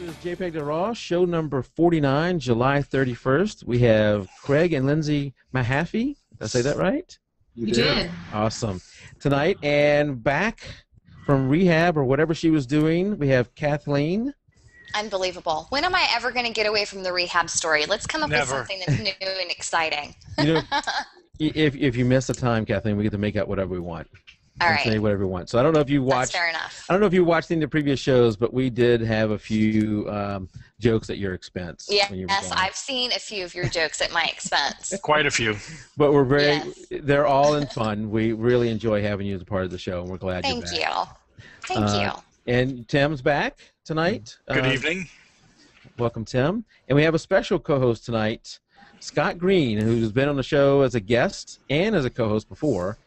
is jpeg2RAW, show number 49, July 31st. We have Craig and Lindsey Mahaffey. Did I say that right? You did. Awesome. Tonight, and back from rehab or whatever she was doing, we have Kathleen. Unbelievable. When am I ever going to get away from the rehab story? Let's come up with something that's new and exciting. You know, if you miss the time, Kathleen, we get to make up whatever we want. All right. Say whatever we want. So I don't know if you watched. That's fair enough. I don't know if you watched any of the previous shows, but we did have a few jokes at your expense. Yes, I've seen a few of your jokes at my expense. Quite a few. But we're very. They're all in fun. We really enjoy having you as a part of the show, and we're glad you're back. Thank you. Thank you. And Tim's back tonight. Good evening. Welcome, Tim. And we have a special co-host tonight, Scott Greene, who's been on the show as a guest and as a co-host before.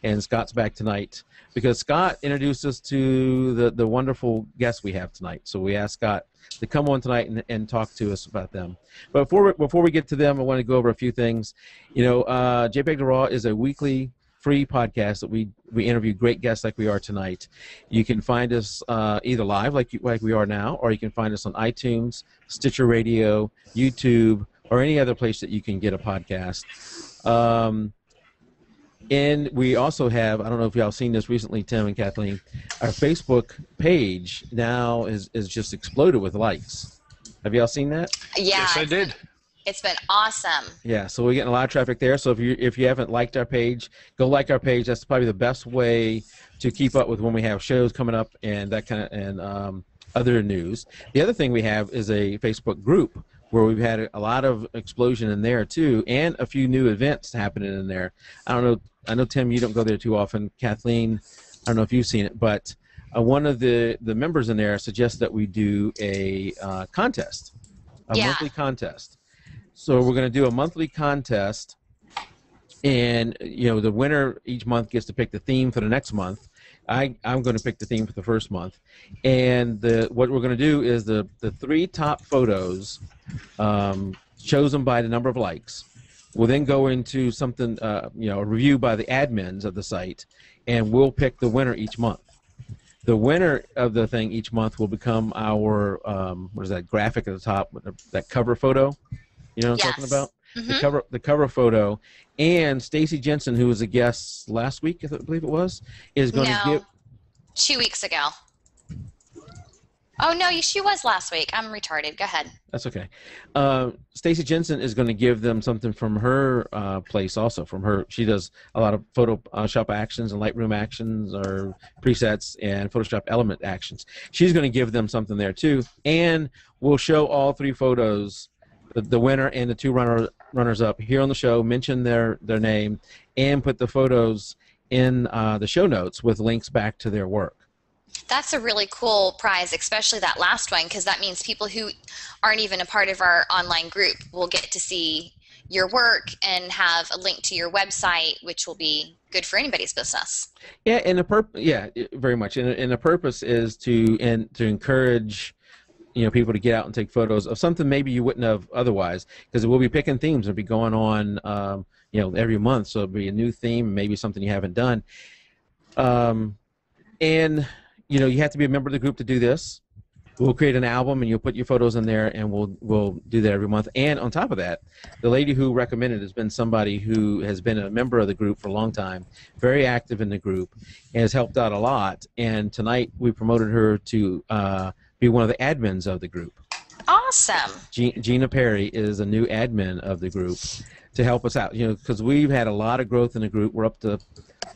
And Scott's back tonight because Scott introduced us to the wonderful guests we have tonight. So we asked Scott to come on tonight and talk to us about them. But before we get to them, I want to go over a few things. You know, jpeg2RAW is a weekly free podcast that we interview great guests like we are tonight. You can find us either live like we are now, or you can find us on iTunes, Stitcher Radio, YouTube, or any other place that you can get a podcast. And we also have, I don't know if y'all seen this recently, Tim and Kathleen, our Facebook page now is just exploded with likes. Have y'all seen that? Yeah. Yes, I did. It's been awesome. Yeah, so we're getting a lot of traffic there. So if you haven't liked our page, go like our page. That's probably the best way to keep up with when we have shows coming up and that kind of and other news. The other thing we have is a Facebook group where we've had a lot of explosion in there too, and a few new events happening in there. I don't know. I know, Tim, you don't go there too often. Kathleen, I don't know if you've seen it, but one of the members in there suggests that we do a contest, a monthly contest. So we're going to do a monthly contest, and you know the winner each month gets to pick the theme for the next month. I'm going to pick the theme for the first month, and what we're going to do is the 3 top photos chosen by the number of likes. We'll then go into something, you know, a review by the admins of the site, and we'll pick the winner each month. The winner of the thing each month will become our, what is that graphic at the top, that cover photo? You know what I'm talking about? Mm-hmm. The cover photo. And Stacy Jensen, who was a guest last week, I believe it was, is going to give. 2 weeks ago. Oh, no, she was last week. I'm retarded. Go ahead. That's okay. Stacy Jensen is going to give them something from her place also. From her, she does a lot of Photoshop actions and Lightroom actions or presets and Photoshop element actions. She's going to give them something there too. And we'll show all 3 photos, the winner and the 2 runners-up here on the show, mention their name, and put the photos in the show notes with links back to their work. That's a really cool prize, especially that last one, because that means people who aren't even a part of our online group will get to see your work and have a link to your website, which will be good for anybody's business. Yeah, and very much. And the purpose is to encourage, you know, people to get out and take photos of something maybe you wouldn't have otherwise, because we'll be picking themes. It'll be going on, you know, every month, so it'll be a new theme, maybe something you haven't done, and you know, you have to be a member of the group to do this. We'll create an album, and you'll put your photos in there, and we'll do that every month. And on top of that, the lady who recommended has been somebody who has been a member of the group for a long time, very active in the group, and has helped out a lot. And tonight we promoted her to be one of the admins of the group. Awesome. Gina Perry is a new admin of the group to help us out. You know, because we've had a lot of growth in the group. We're up to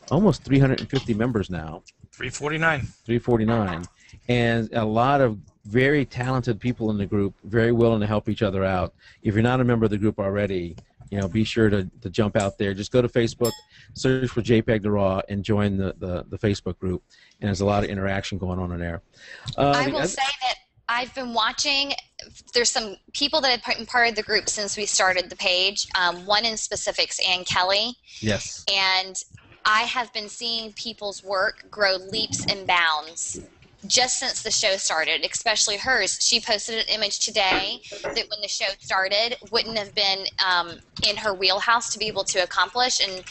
almost 350 members now. 349. 349. And a lot of very talented people in the group, very willing to help each other out. If you're not a member of the group already, you know, be sure to jump out there. Just go to Facebook, search for jpeg2RAW, and join the Facebook group. And there's a lot of interaction going on in there. I will say that I've been watching. There's some people that have been part of the group since we started the page. One in specifics, Ann Kelly. Yes. And I have been seeing people's work grow leaps and bounds just since the show started, especially hers. She posted an image today that when the show started wouldn't have been in her wheelhouse to be able to accomplish, and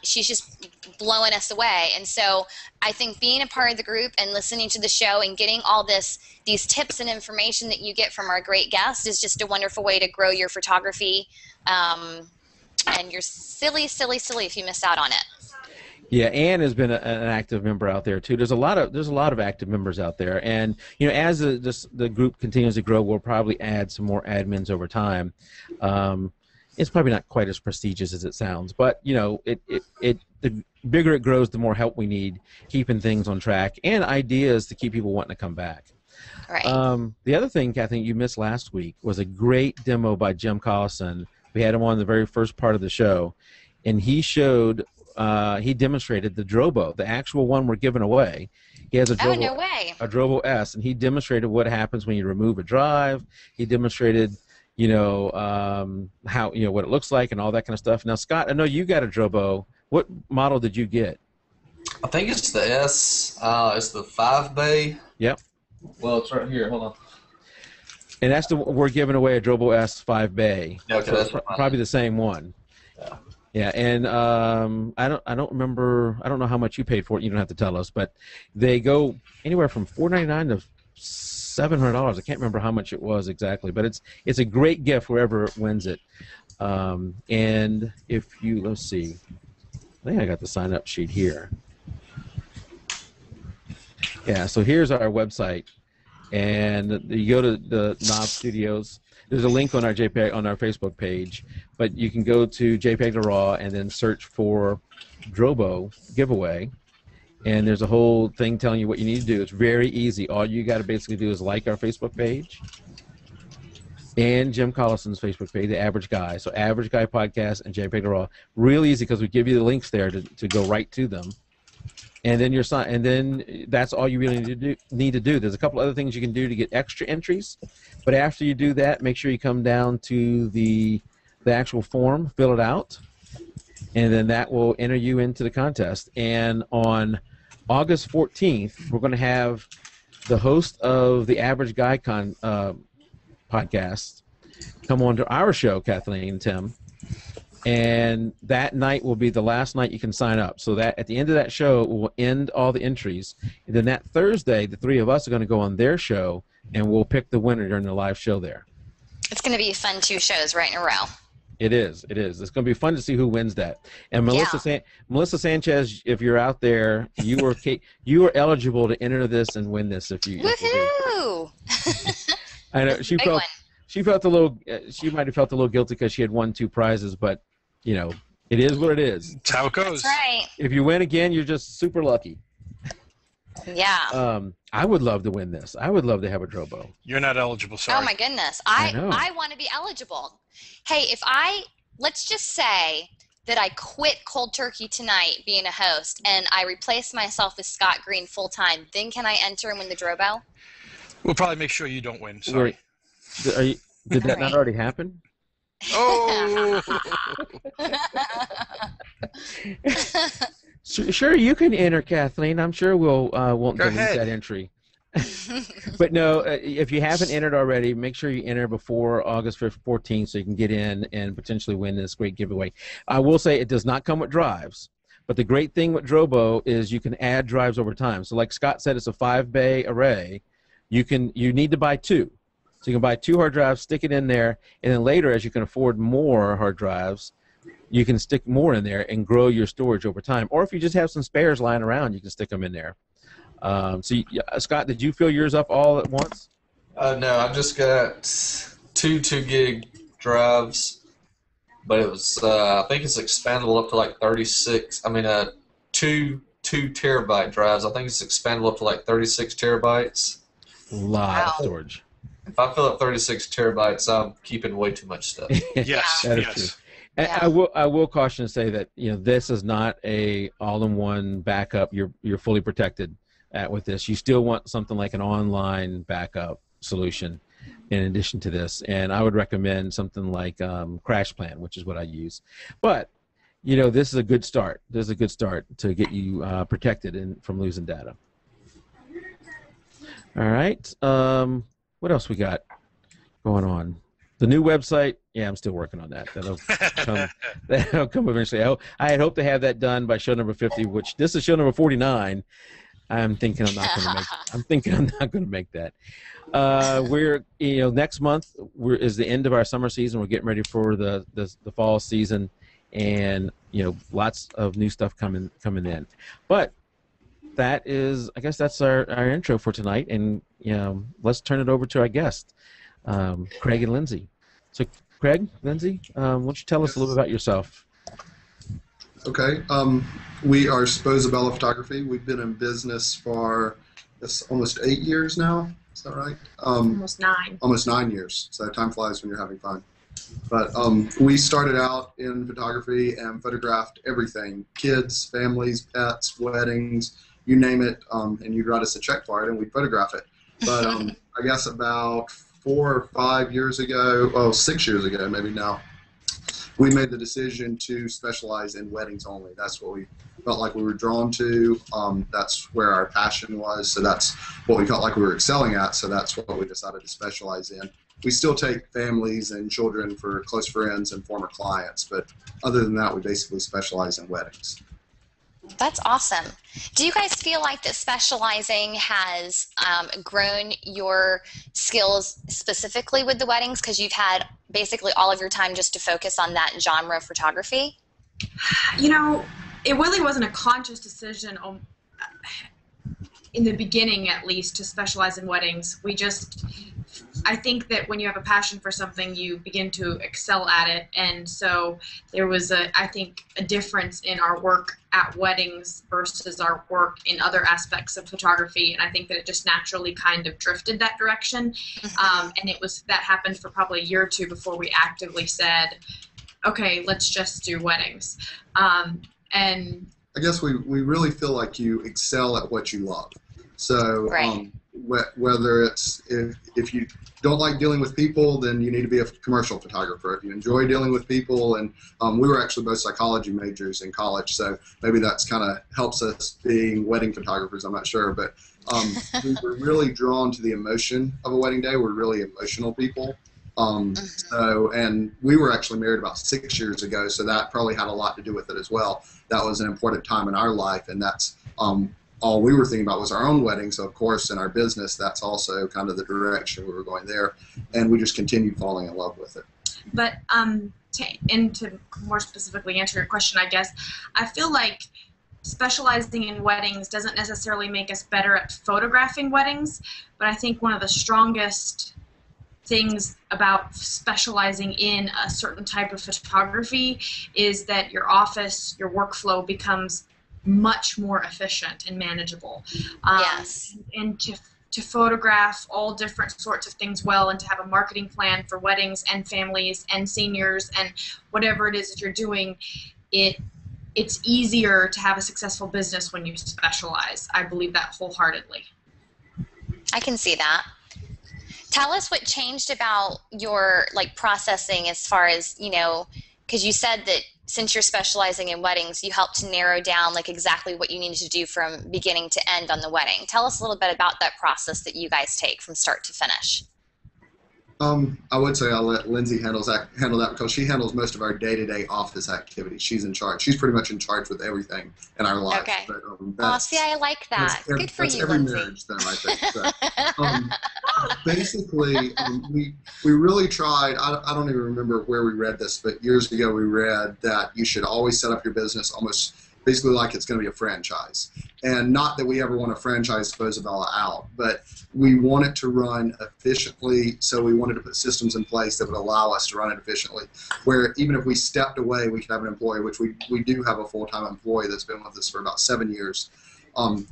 she's just blowing us away. And so I think being a part of the group and listening to the show and getting all these tips and information that you get from our great guests is just a wonderful way to grow your photography. And you're silly if you miss out on it. Yeah, Ann has been an active member out there too. There's a lot of active members out there, and as the group continues to grow, we'll probably add some more admins over time. It's probably not quite as prestigious as it sounds, but the bigger it grows, the more help we need keeping things on track and ideas to keep people wanting to come back. Right. The other thing, Kathleen, you missed last week was a great demo by Jim Collison. We had him on the very first part of the show, and he demonstrated the Drobo, the actual one we're giving away. He has a Drobo, no way. A Drobo S, and he demonstrated what happens when you remove a drive. He demonstrated, how what it looks like and all that kind of stuff. Now, Scott, I know you got a Drobo. What model did you get? I think it's the S. It's the 5-bay. Yep. Well, it's right here. Hold on. And we're giving away a Drobo S 5-bay. Okay, so that's probably the same one. Yeah. Yeah, and I don't remember. I don't know how much you paid for it. You don't have to tell us, but they go anywhere from $499 to $700. I can't remember how much it was exactly, but it's a great gift whoever wins it. And if you let's see, I think I got the sign up sheet here. Yeah, so here's our website, and you go to the Knob Studios. There's a link on our Facebook page, but you can go to jpeg2RAW and then search for Drobo giveaway, and there's a whole thing telling you what you need to do. It's very easy. All you got to basically do is like our Facebook page and Jim Collison's Facebook page, The Average Guy. So Average Guy Podcast and jpeg2RAW. Real easy because we give you the links there to go right to them. And then that's all you really need to do. There's a couple other things you can do to get extra entries, but after you do that, make sure you come down to the actual form, fill it out, and then that will enter you into the contest. And on August 14th, we're going to have the host of the Average Guy podcast come on to our show, Kathleen and Tim. And that night will be the last night you can sign up. So that at the end of that show, we'll end all the entries. And then that Thursday, the three of us are going to go on their show, and we'll pick the winner during the live show there. It's going to be fun 2 shows right in a row. It is. It is. It's going to be fun to see who wins that. And Melissa Sanchez, if you're out there, you are eligible to enter this and win this if you. Woohoo! I know she felt. She might have felt a little guilty because she had won 2 prizes, but it is what it is. That's how it goes. That's right. If you win again, you're just super lucky. Yeah. I would love to win this. I would love to have a Drobo. You're not eligible, sorry. Oh my goodness. I want to be eligible. Hey, let's just say that I quit cold turkey tonight being a host and I replace myself with Scott Greene full time, then can I enter and win the Drobo? We'll probably make sure you don't win. Sorry. Did that not already happen? Oh. Sure, you can enter, Kathleen. I'm sure we'll won't delete that entry. But no, if you haven't entered already, make sure you enter before August 14th so you can get in and potentially win this great giveaway. I will say it does not come with drives, but the great thing with Drobo is you can add drives over time. So like Scott said, it's a 5-bay array. You need to buy 2. So you can buy 2 hard drives, stick it in there, and then later, as you can afford more hard drives, you can stick more in there and grow your storage over time. Or if you just have some spares lying around, you can stick them in there. Scott, did you fill yours up all at once? No, I've just got 2 2-gig drives, but it was I think it's expandable up to like 36. I mean, 2 terabyte drives. I think it's expandable up to like 36 terabytes. A lot of storage. If I fill up 36 terabytes, I'm keeping way too much stuff. Yes, that is true. And I will caution and say that this is not a all-in-one backup. You're fully protected with this. You still want something like an online backup solution in addition to this. And I would recommend something like CrashPlan, which is what I use. But this is a good start. This is a good start to get you protected from losing data. All right. What else we got going on? The new website. Yeah, I'm still working on that. That'll come. That'll come eventually. I had hoped to have that done by show number 50, which this is show number 49. I'm thinking I'm not going to make. I'm thinking I'm not going to make that. We're next month is the end of our summer season. We're getting ready for the fall season, and lots of new stuff coming in. But that is, I guess that's our intro for tonight, and let's turn it over to our guest, Craig and Lindsey. So Craig, Lindsey, why don't you tell us a little bit about yourself? Okay. We are Sposa Photography. We've been in business for almost 8 years now. Is that right? Almost 9. Almost 9 years. So time flies when you're having fun. But we started out in photography and photographed everything: kids, families, pets, weddings, you name it, and you'd write us a check for it and we'd photograph it. But I guess about 4 or 5 years ago, 6 years ago maybe now, we made the decision to specialize in weddings only. That's what we felt like we were drawn to. That's where our passion was. So that's what we felt like we were excelling at. So that's what we decided to specialize in. We still take families and children for close friends and former clients, but other than that, we basically specialize in weddings. That's awesome. Do you guys feel like that specializing has grown your skills specifically with the weddings, because you've had basically all of your time just to focus on that genre of photography? It really wasn't a conscious decision in the beginning, at least, to specialize in weddings. I think that when you have a passion for something, you begin to excel at it, and so there was I think a difference in our work at weddings versus our work in other aspects of photography, and I think that it just naturally kind of drifted that direction. And that happened for probably a year or two before we actively said, okay, let's just do weddings. And I guess we really feel like you excel at what you love. So right. Whether it's if you don't like dealing with people, then you need to be a commercial photographer. If you enjoy dealing with people, and we were actually both psychology majors in college, so maybe that's kind of helps us being wedding photographers, I'm not sure, but we were really drawn to the emotion of a wedding day. We're really emotional people. And we were actually married about 6 years ago, so that probably had a lot to do with it as well. That was an important time in our life, and that's all we were thinking about was our own wedding. So of course in our business, that's also kind of the direction we were going there, and we just continued falling in love with it. But to more specifically answer your question, I guess, I feel like specializing in weddings doesn't necessarily make us better at photographing weddings, but I think one of the strongest things about specializing in a certain type of photography is that your office, your workflow becomes much more efficient and manageable. Yes. And to photograph all different sorts of things well, and to have a marketing plan for weddings and families and seniors and whatever it is that you're doing, it's easier to have a successful business when you specialize. I believe that wholeheartedly. I can see that. Tell us what changed about your processing as far as, because you said that since you're specializing in weddings, you helped to narrow down exactly what you needed to do from beginning to end on the wedding. Tell us a little bit about that process that you guys take from start to finish. I would say I'll let Lindsey handle that because she handles most of our day-to-day office activities. She's in charge. She's pretty much in charge with everything in our life. Okay. But, see, I like that. Good for you, every Lindsey. marriage, though, I think. So, basically, we really tried. I don't even remember where we read this, but years ago we read that you should always set up your business almost basically like it's going to be a franchise. And not that we ever want to franchise Sposa out, but we want it to run efficiently, so we wanted to put systems in place that would allow us to run it efficiently, where even if we stepped away, we could have an employee, which we do have a full-time employee that's been with us for about 7 years.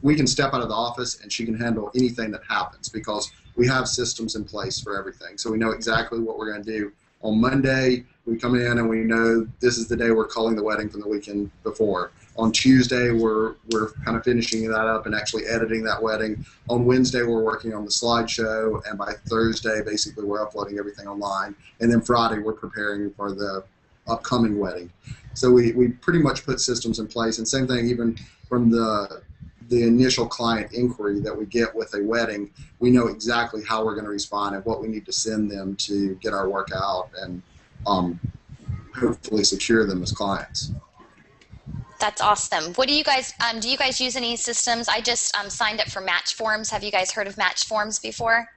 We can step out of the office and she can handle anything that happens because we have systems in place for everything. So we know exactly what we're going to do. On Monday, we come in and we know this is the day we're calling the wedding from the weekend before. On Tuesday, we're kind of finishing that up and actually editing that wedding. On Wednesday, we're working on the slideshow, and by Thursday, basically, we're uploading everything online. And then Friday, we're preparing for the upcoming wedding. So we pretty much put systems in place, and same thing even from the the initial client inquiry that we get with a wedding, we know exactly how we're going to respond and what we need to send them to get our work out and hopefully secure them as clients. That's awesome. What do you guys use any systems? I just signed up for Match Forms. Have you guys heard of Match Forms before?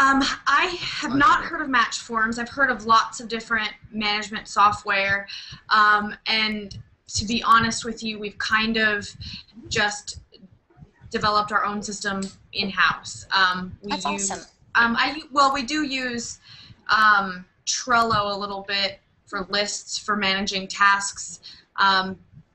I have not heard of Match Forms. I've heard of lots of different management software, and to be honest with you, we've kind of just developed our own system in-house. That's awesome. We do use Trello a little bit for lists, for managing tasks.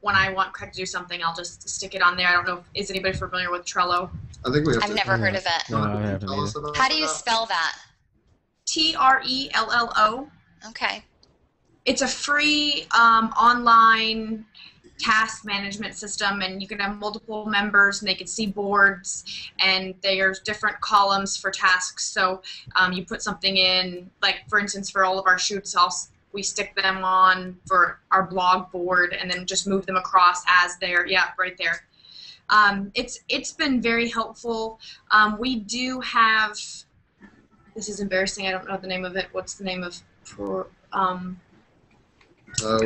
When I want Craig to do something, I'll just stick it on there. I don't know, is anybody familiar with Trello? I think we have I've never heard of it. No, I haven't either. How do you spell that? TRELLO. Okay. It's a free online task management system, and you can have multiple members and they can see boards, and there's different columns for tasks. So you put something in, like for instance for all of our shoots, we stick them on for our blog board and then just move them across as they're, right there. It's been very helpful. We do have, this is embarrassing, I don't know the name of it. What's the name of,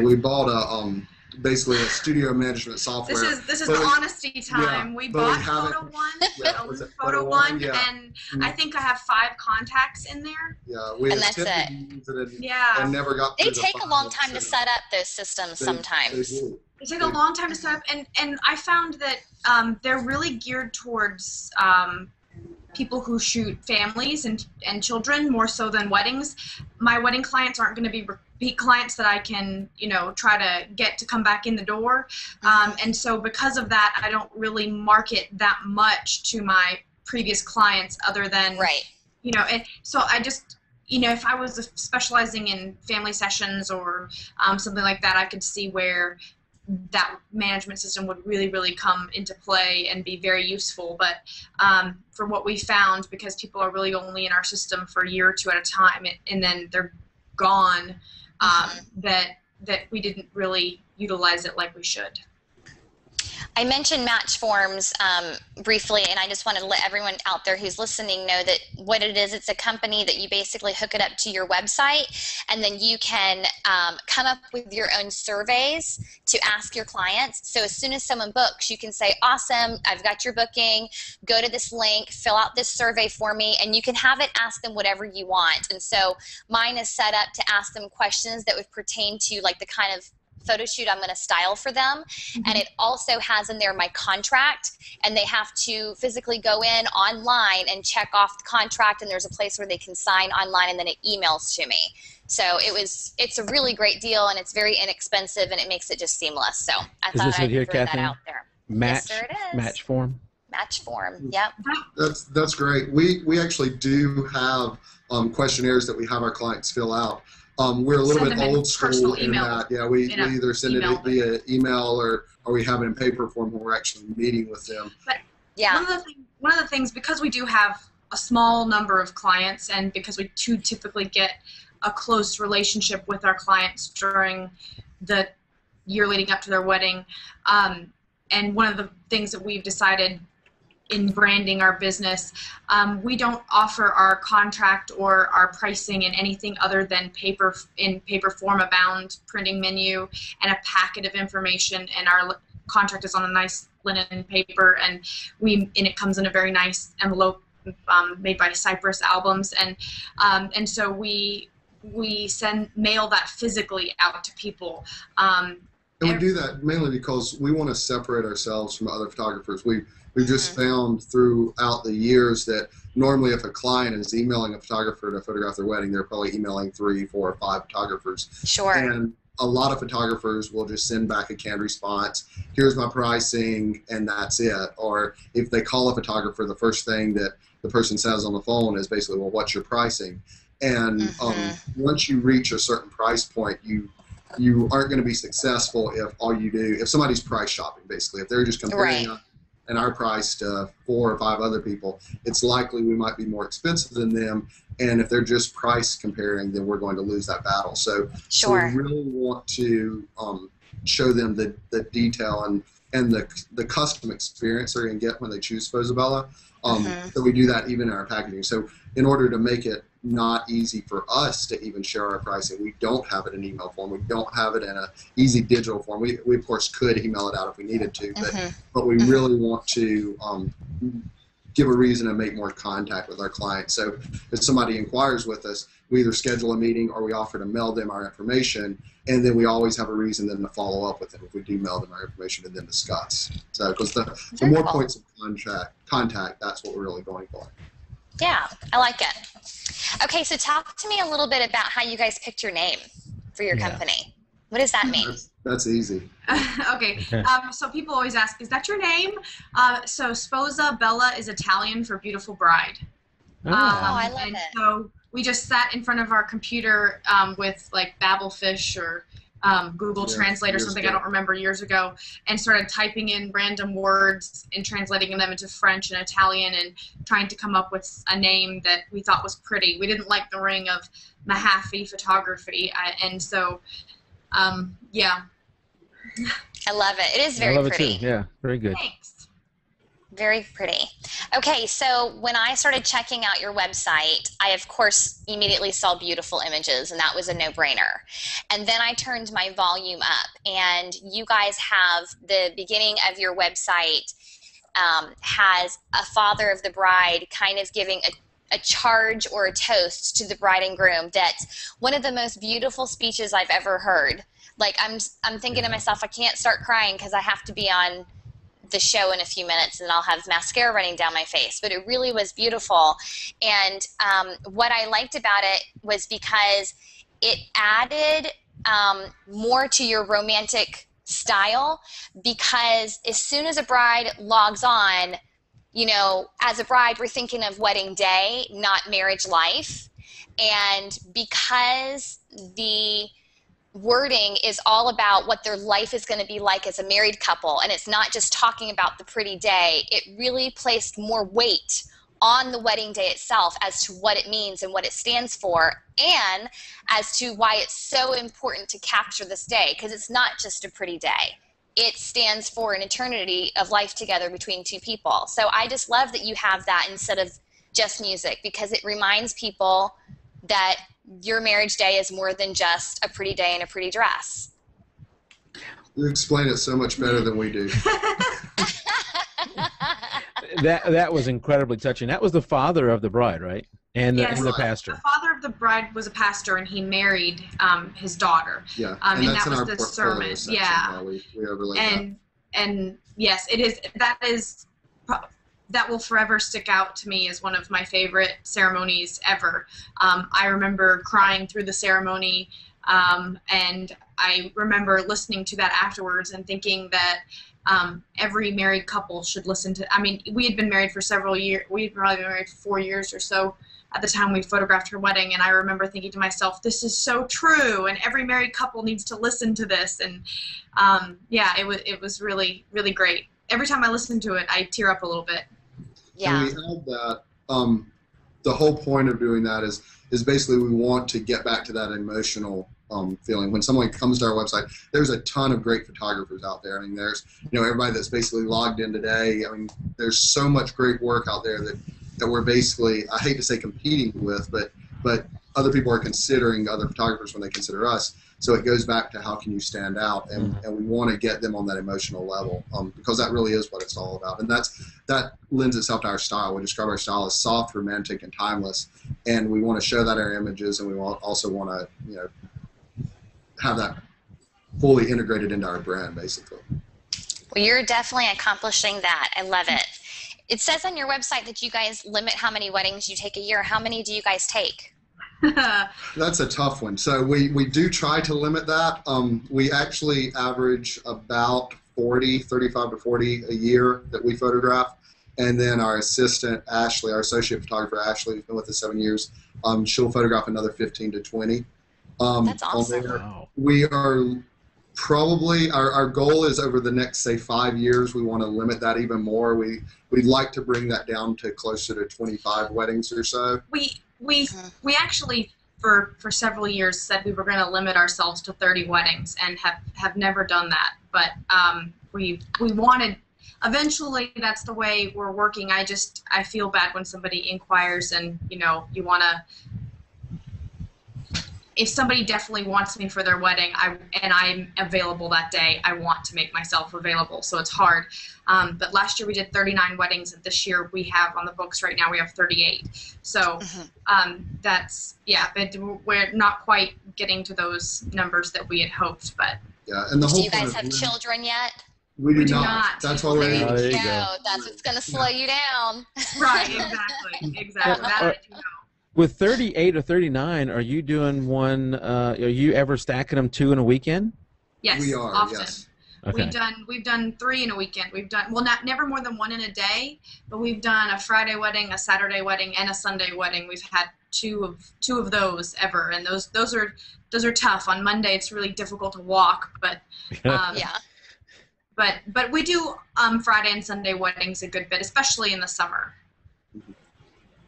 we bought a basically a studio management software. This is honesty time. Yeah, we bought Photo One, and I think I have 5 contacts in there. Yeah, we and that's it. And never got. They take a long time to set up those systems sometimes. They take a long time to set up, and I found that they're really geared towards people who shoot families and children more so than weddings. My wedding clients aren't going to be repeat clients that I can, try to get to come back in the door. And so because of that, I don't really market that much to my previous clients other than, so I just, if I was specializing in family sessions or something like that, I could see where that management system would really, really come into play and be very useful. But for what we found, because people are really only in our system for a year or 2 at a time, and then they're gone, that we didn't really utilize it like we should. I mentioned Match Forms briefly, and I just wanted to let everyone out there who's listening know that what it is, it's a company that you basically hook it up to your website, and then you can come up with your own surveys to ask your clients. So as soon as someone books, you can say, awesome, I've got your booking, go to this link, fill out this survey for me, and you can have it ask them whatever you want. And so mine is set up to ask them questions that would pertain to like the kind of photo shoot I'm going to style for them. And it also has in there my contract, and they have to physically go in online and check off the contract, and there's a place where they can sign online, and then it emails to me. So it's a really great deal, and it's very inexpensive, and it makes it just seamless. So I thought I'd throw that out there. Yes, sir, it is. Match Form. Match Form. Yep. That's great. We actually do have questionnaires that we have our clients fill out. We're a little bit old school in that. Yeah, we either send it via email or we have it in paper form when we're actually meeting with them. But one of the things, because we do have a small number of clients, and because we do typically get a close relationship with our clients during the year leading up to their wedding, and one of the things that we've decided in branding our business, we don't offer our contract or our pricing in anything other than paper form, a bound printing menu and a packet of information, and our contract is on a nice linen paper, and it comes in a very nice envelope made by Cypress Albums, and so we mail that physically out to people. And we do that mainly because we want to separate ourselves from other photographers. We've just found throughout the years that normally if a client is emailing a photographer to photograph their wedding, they're probably emailing 3, 4, or 5 photographers. Sure. And a lot of photographers will just send back a canned response, here's my pricing, and that's it. Or if they call a photographer, the first thing that the person says on the phone is basically, well, what's your pricing? And once you reach a certain price point, you aren't going to be successful if somebody's price shopping, basically. If they're just comparing our price to 4 or 5 other people, it's likely we might be more expensive than them. And if they're just price comparing, then we're going to lose that battle. So we really want to show them the detail and and the custom experience they're going to get when they choose Sposa Bella. So we do that even in our packaging. So in order to make it not easy for us to even share our pricing, we don't have it in email form. We don't have it in a easy digital form. We of course could email it out if we needed to, but we really want to give a reason to make more contact with our clients. So if somebody inquires with us, we either schedule a meeting or we offer to mail them our information, and then we always have a reason then to follow up with them if we do mail them our information and then discuss. So because the more points of contact, that's what we're really going for. Yeah, I like it. Okay, so talk to me a little bit about how you guys picked your name for your company. What does that mean? That's easy. Okay, so people always ask, is that your name? So Sposa Bella is Italian for beautiful bride. I love it. So we just sat in front of our computer with like Babelfish or Google Translate or something, I don't remember, years ago, and started typing in random words and translating them into French and Italian and trying to come up with a name that we thought was pretty. We didn't like the ring of Mahaffey Photography, and so yeah. I love it. It is very pretty. I love it too. Yeah, very good. Thanks. Very pretty. Okay, so when I started checking out your website, I of course immediately saw beautiful images, and that was a no-brainer. And then I turned my volume up, and you guys have the beginning of your website has a father of the bride kind of giving a charge or a toast to the bride and groom. That's one of the most beautiful speeches I've ever heard. Like I'm thinking to myself, I can't start crying because I have to be on the show in a few minutes and I'll have mascara running down my face, but it really was beautiful. And what I liked about it was because it added more to your romantic style, because as soon as a bride logs on, you know, as a bride, we're thinking of wedding day, not marriage life. And because the wording is all about what their life is going to be like as a married couple, and it's not just talking about the pretty day, it really placed more weight on the wedding day itself as to what it means and what it stands for, and as to why it's so important to capture this day, because it's not just a pretty day. It stands for an eternity of life together between two people. So I just love that you have that instead of just music, because it reminds people that your marriage day is more than just a pretty day in a pretty dress. You explain it so much better than we do. That was incredibly touching. That was the father of the bride, right? And the pastor. The father of the bride was a pastor, and he married his daughter. Yeah, and that's that in was our the sermon. Yeah, we overlaid that. And yes, it is. That will forever stick out to me as one of my favorite ceremonies ever. I remember crying through the ceremony, and I remember listening to that afterwards and thinking that every married couple should listen to. I mean, we had been married for several years. We had probably been married for 4 years or so at the time we photographed her wedding, and I remember thinking to myself, this is so true, and every married couple needs to listen to this. And yeah, it was really, really great. Every time I listen to it, I tear up a little bit. Yeah. And we had that. The whole point of doing that is basically we want to get back to that emotional feeling. When someone comes to our website, there's a ton of great photographers out there. I mean, there's everybody that's basically logged in today. I mean, there's so much great work out there that we're basically, I hate to say competing with, but other people are considering other photographers when they consider us. So it goes back to how can you stand out, and we want to get them on that emotional level, because that really is what it's all about. And that lends itself to our style. We describe our style as soft, romantic, and timeless, and we want to show that in our images, and we also want to have that fully integrated into our brand, basically. Well, you're definitely accomplishing that. I love it. It says on your website that you guys limit how many weddings you take a year. How many do you guys take? That's a tough one. So we do try to limit that. We actually average about 35 to 40 a year that we photograph. And then our assistant, Ashley, our associate photographer, Ashley, who's been with us 7 years, she'll photograph another 15 to 20. That's awesome. Wow. We are probably, our goal is over the next, say, 5 years, we want to limit that even more. We'd like to bring that down to closer to 25 weddings or so. We actually for several years said we were going to limit ourselves to 30 weddings, and have never done that. But we wanted. Eventually, that's the way we're working. I feel bad when somebody inquires and, you know, you want to. If somebody definitely wants me for their wedding, and I'm available that day, I want to make myself available. So it's hard. But last year we did 39 weddings, and this year we have on the books right now we have 38. So that's but we're not quite getting to those numbers that we had hoped. But yeah, and the whole do you guys have children yet? We do not. That's why we're there you go. That's what's going to slow you down. Right. Exactly. That I do know. With 38 or 39, are you doing one? Are you ever stacking them 2 in a weekend? Yes, we are. often. Yes. Okay. We've done 3 in a weekend. We've done never more than 1 in a day, but we've done a Friday wedding, a Saturday wedding, and a Sunday wedding. We've had two of those ever, and those are tough. On Monday, it's really difficult to walk, but Yeah. But we do Friday and Sunday weddings a good bit, especially in the summer.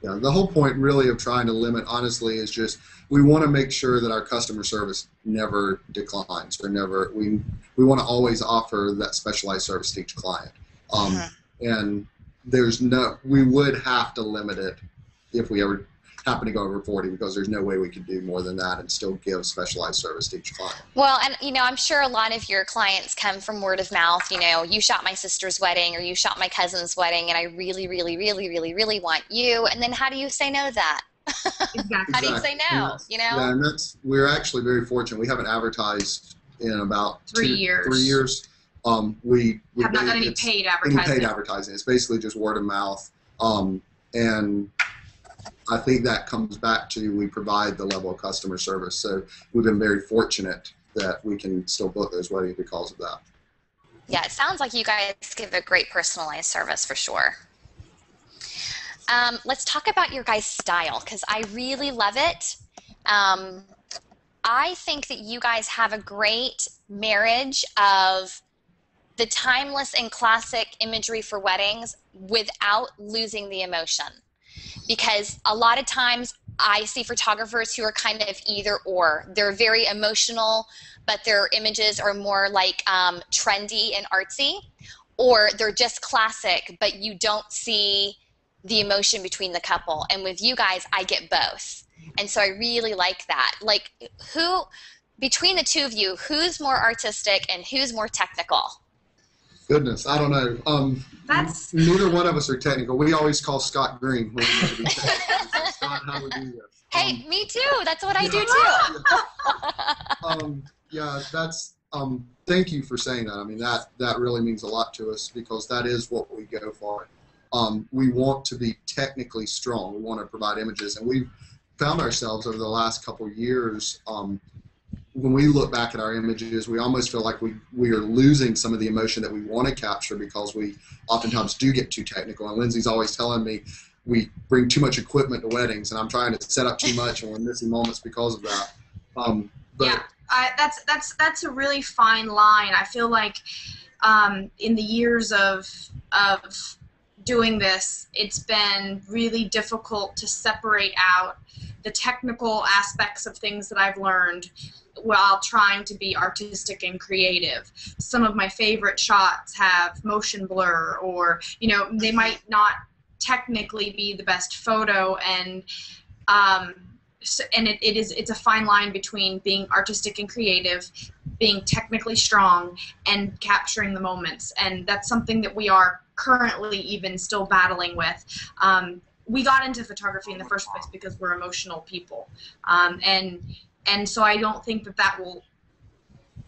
Yeah, the whole point really of trying to limit, honestly, is just we want to make sure that our customer service never declines or never. We want to always offer that specialized service to each client. And we would have to limit it if we ever happen to go over 40, because there's no way we could do more than that and still give specialized service to each client. Well, and you know, I'm sure a lot of your clients come from word of mouth. You know, you shot my sister's wedding, or you shot my cousin's wedding, and I really, really, really, really, really want you. And then how do you say no to that? Exactly. How do you say no? You know? Yeah, and we're actually very fortunate. We haven't advertised in about 3 years. 3 years. We have not done any paid advertising. It's basically just word of mouth. And I think that comes back to we provide the level of customer service. So we've been very fortunate that we can still book those weddings because of that. Yeah, it sounds like you guys give a great personalized service for sure. Let's talk about your guys' style, because I really love it. I think that you guys have a great marriage of the timeless and classic imagery for weddings without losing the emotion. Because a lot of times I see photographers who are kind of either or. They're very emotional, but their images are more like trendy and artsy, or they're just classic, but you don't see the emotion between the couple. And with you guys, I get both. And so I really like that. Like, who, between the two of you, who's more artistic and who's more technical? Goodness, I don't know. Neither one of us are technical. We always call Scott Greene when we do Scott, how we do this. Hey, me too. That's what I do too. Yeah, that's. Thank you for saying that. I mean, that really means a lot to us, because that is what we go for. We want to be technically strong. We want to provide images, and we've found ourselves over the last couple of years. When we look back at our images, we almost feel like we are losing some of the emotion that we want to capture, because we oftentimes do get too technical. And Lindsay's always telling me we bring too much equipment to weddings, and I'm trying to set up too much, and we're missing moments because of that. Yeah, that's a really fine line. I feel like in the years of doing this, it's been really difficult to separate out the technical aspects of things that I've learned while trying to be artistic and creative. Some of my favorite shots have motion blur, or, you know, they might not technically be the best photo, and it's a fine line between being artistic and creative, being technically strong, and capturing the moments. And that's something that we are currently even still battling with. We got into photography in the first place because we're emotional people, and so I don't think that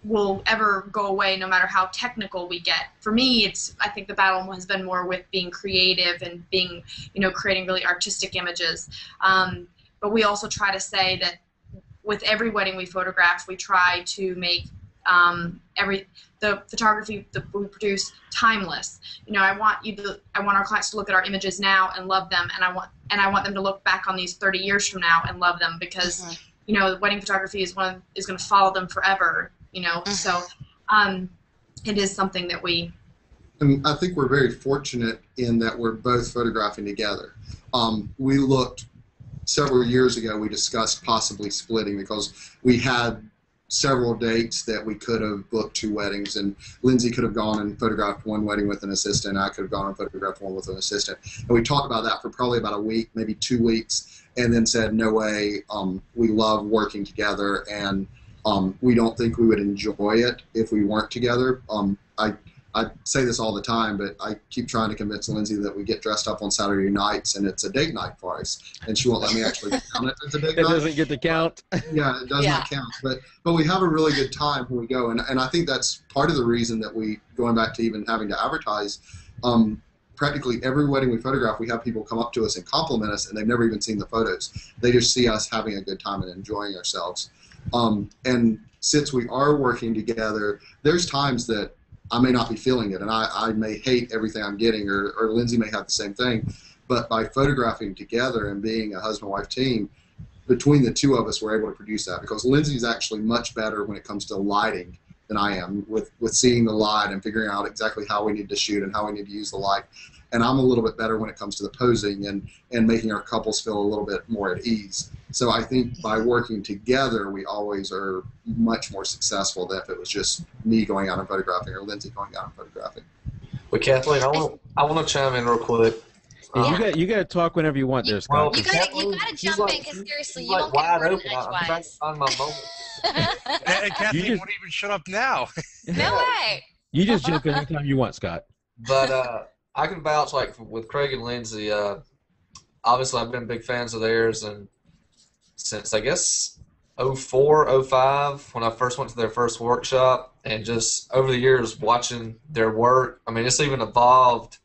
will ever go away, no matter how technical we get. For me, I think the battle has been more with being creative and being, you know, creating really artistic images. But we also try to say that with every wedding we photograph, we try to make the photography that we produce timeless. You know, I want our clients to look at our images now and love them, and I want them to look back on these 30 years from now and love them, because you know, wedding photography is going to follow them forever. You know, so it is something that we. And I think we're very fortunate in that we're both photographing together. We looked several years ago. We discussed possibly splitting, because we had several dates that we could have booked 2 weddings, and Lindsay could have gone and photographed 1 wedding with an assistant. I could have gone and photographed 1 with an assistant. And we talked about that for probably about a week, maybe 2 weeks, and then said, no way, we love working together, and we don't think we would enjoy it if we weren't together. I say this all the time, but I keep trying to convince Lindsay that we get dressed up on Saturday nights and it's a date night for us, and she won't let me actually count it as a date night. It doesn't get to count. Yeah, it does not count. But we have a really good time when we go, and I think that's part of the reason that we, going back to even having to advertise, practically every wedding we photograph, we have people come up to us and compliment us, and they've never even seen the photos. They just see us having a good time and enjoying ourselves. And since we are working together, there's times that I may not be feeling it, and I may hate everything I'm getting, or Lindsay may have the same thing. But by photographing together and being a husband-wife team, between the 2 of us, we're able to produce that, because Lindsay's actually much better when it comes to lighting than I am, with seeing the light and figuring out exactly how we need to shoot and how we need to use the light. And I'm a little bit better when it comes to the posing and making our couples feel a little bit more at ease. So I think by working together, we always are much more successful than if it was just me going out and photographing or Lindsay going out and photographing. But Kathleen, I want to chime in real quick. You got to talk whenever you want there, Scott. You got to jump in, because seriously, you won't get wide word open. I'm trying to find my moment. And Kathleen won't even shut up now. No way. You just jump in anytime you want, Scott. But I can vouch, like with Craig and Lindsay. Obviously, I've been big fans of theirs, and since I guess 04, 05, when I first went to their first workshop, and just over the years watching their work. I mean, it's even evolved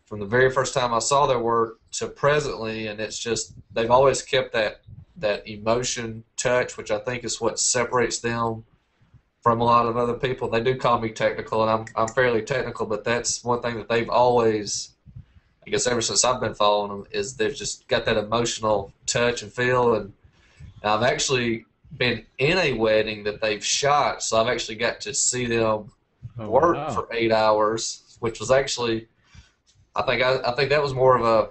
from the very first time I saw their work to presently, and it's just they've always kept that emotion touch, which I think is what separates them from a lot of other people. They do call me technical, and I'm fairly technical, but that's one thing that they've always, I guess ever since I've been following them, is they've just got that emotional touch and feel. And I've actually been in a wedding that they've shot, so I've actually got to see them work for 8 hours, which was actually, I think that was more of a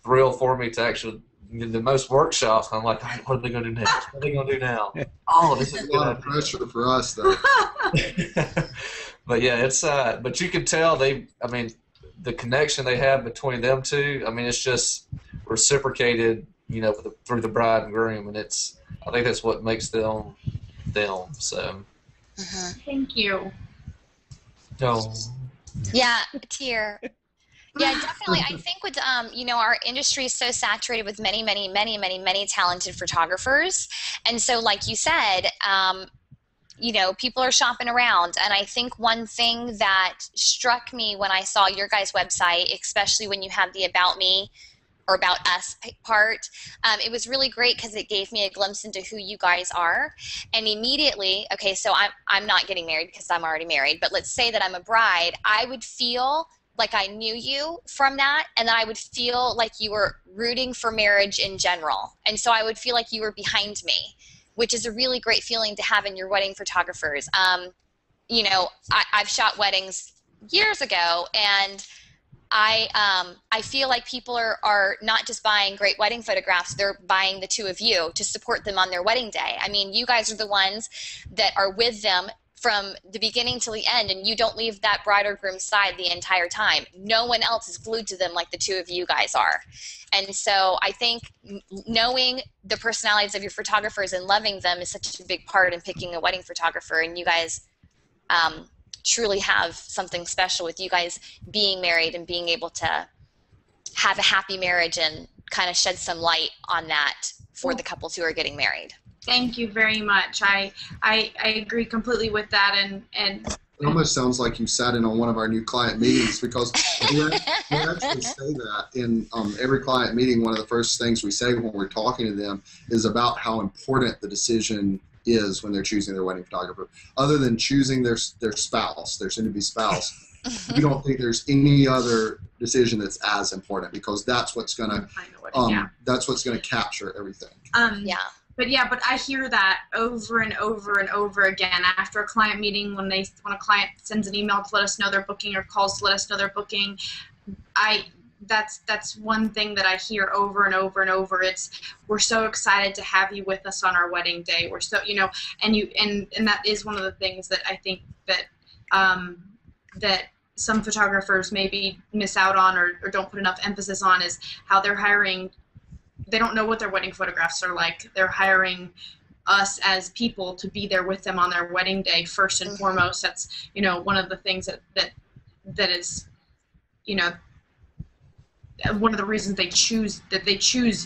thrill for me to actually. The most workshops, I'm like, what are they going to do next? What are they going to do now? Oh, this is a lot of pressure for us, though. But yeah, it's but you can tell the connection they have between them two. I mean, it's just reciprocated, through the bride and groom, and I think that's what makes them them. So. Thank you. No. Yeah, a tear. Yeah, definitely. I think with our industry is so saturated with many, many, many, many, many talented photographers, and so like you said, people are shopping around. And I think one thing that struck me when I saw your guys' website, especially when you have the About Me or About Us part, it was really great because it gave me a glimpse into who you guys are. And immediately, okay, so I'm not getting married because I'm already married, but let's say that I'm a bride, I would feel like I knew you from that, and then I would feel like you were rooting for marriage in general. And so I would feel like you were behind me, which is a really great feeling to have in your wedding photographers. I've shot weddings years ago, and I feel like people are not just buying great wedding photographs, they're buying the 2 of you to support them on their wedding day. I mean, you guys are the ones that are with them from the beginning till the end, and you don't leave that bride or groom's side the entire time. No one else is glued to them like the 2 of you guys are. And so I think knowing the personalities of your photographers and loving them is such a big part in picking a wedding photographer, and you guys truly have something special with you guys being married and being able to have a happy marriage and kind of shed some light on that for the couples who are getting married. Thank you very much. I agree completely with that, and it almost sounds like you sat in on one of our new client meetings, because we actually say that in every client meeting. One of the first things we say when we're talking to them is about how important the decision is when they're choosing their wedding photographer. Other than choosing their spouse, their soon-to-be spouse, we don't think there's any other decision that's as important, because that's what's gonna that's what's gonna capture everything. But I hear that over and over and over again after a client meeting, when a client sends an email to let us know they're booking or calls to let us know they're booking. that's one thing that I hear over and over and over. It's, we're so excited to have you with us on our wedding day. We're so, you know, and that is one of the things that I think that that some photographers maybe miss out on or don't put enough emphasis on, is how they're hiring. They don't know what their wedding photographs are like. They're hiring us as people to be there with them on their wedding day first and foremost. That's, you know, one of the things that is, you know, one of the reasons they choose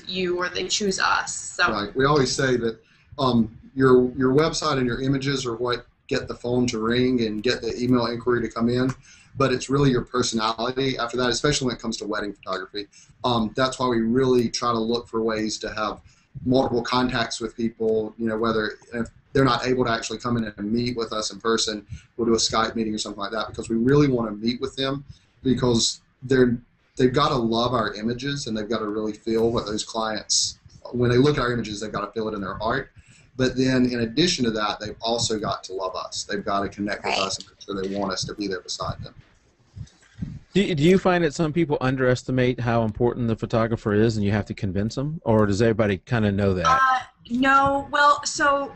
you or they choose us. So right. We always say that your website and your images are what get the phone to ring and get the email inquiry to come in, but it's really your personality after that, especially when it comes to wedding photography. That's why we really try to look for ways to have multiple contacts with people, you know, whether if they're not able to actually come in and meet with us in person, we'll do a Skype meeting or something like that, because we really want to meet with them, because they've got to love our images and they've got to really feel what those clients, when they look at our images, they've got to feel it in their heart. But then in addition to that, they've also got to love us. They've got to connect with us and make sure they want us to be there beside them. Do you find that some people underestimate how important the photographer is and you have to convince them? Or does everybody kind of know that? No. Well, so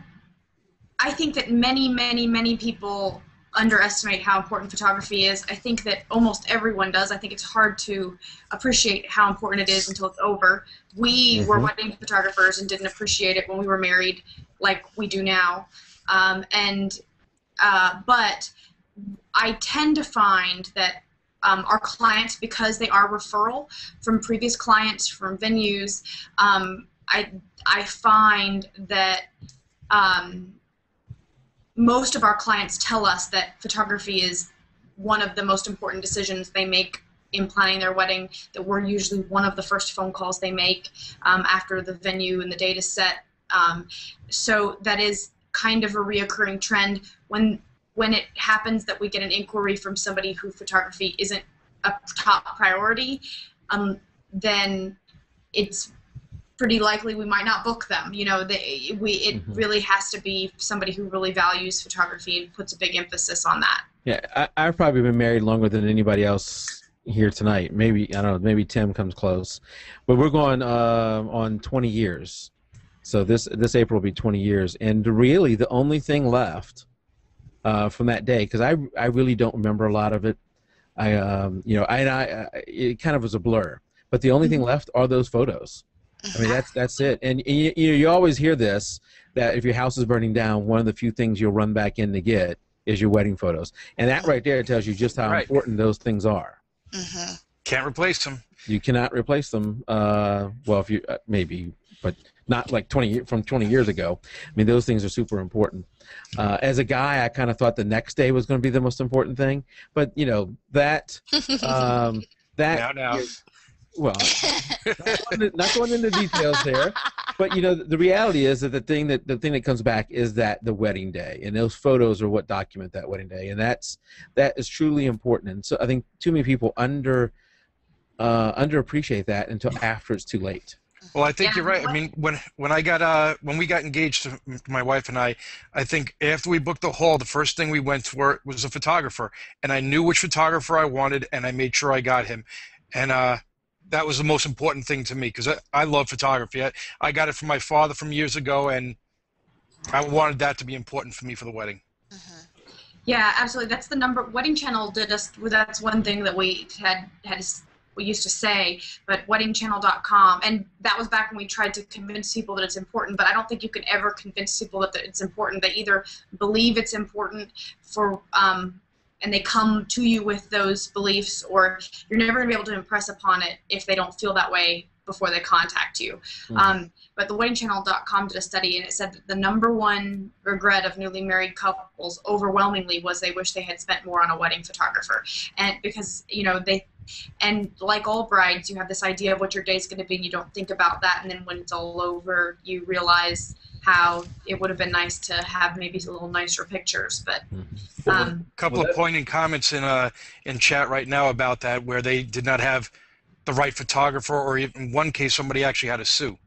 I think that many people underestimate how important photography is. I think that almost everyone does. I think it's hard to appreciate how important it is until it's over. We were wedding photographers and didn't appreciate it when we were married like we do now. But I tend to find that our clients, because they are referral from previous clients, from venues, I find that most of our clients tell us that photography is one of the most important decisions they make in planning their wedding, that we're usually one of the first phone calls they make after the venue and the date is set. So that is kind of a reoccurring trend. When it happens that we get an inquiry from somebody who photography isn't a top priority, then it's pretty likely we might not book them. You know, it really has to be somebody who really values photography and puts a big emphasis on that. Yeah, I've probably been married longer than anybody else here tonight. Maybe, I don't know, maybe Tim comes close. But we're going on 20 years. So this April will be 20 years. And really the only thing left from that day, because I really don't remember a lot of it. It kind of was a blur. But the only thing left are those photos. I mean, that's it. And you always hear this, that if your house is burning down, one of the few things you'll run back in to get is your wedding photos. And that right there tells you just how important those things are. Can't replace them. You cannot replace them. Well, if you maybe, but not like 20 years ago. I mean, those things are super important. As a guy, I kind of thought the next day was going to be the most important thing. But you know that now. Well, not going into details there, but you know the reality is that the thing that comes back is that the wedding day, and those photos are what document that wedding day, and that is truly important. And so I think too many people underappreciate that until after it's too late. Well, I think you're right. I mean, when we got engaged, my wife and I think after we booked the hall, the first thing we went for was a photographer, and I knew which photographer I wanted, and I made sure I got him, and that was the most important thing to me, because I love photography. I got it from my father from years ago, and I wanted that to be important for me for the wedding. Yeah, absolutely. That's the number. Wedding Channel did us. That's one thing that we we used to say, but weddingchannel.com, and that was back when we tried to convince people that it's important, but I don't think you can ever convince people that it's important. They either believe it's important and they come to you with those beliefs, or you're never going to be able to impress upon it if they don't feel that way before they contact you. But the weddingchannel.com did a study, and it said that the #1 regret of newly married couples overwhelmingly was they wish they had spent more on a wedding photographer. And because, you know, and like all brides, you have this idea of what your day's going to be, and you don't think about that, and then when it's all over, you realize how it would have been nice to have maybe a little nicer pictures. But a couple of poignant comments in chat right now about that, where they did not have the right photographer, or in one case somebody actually had to sue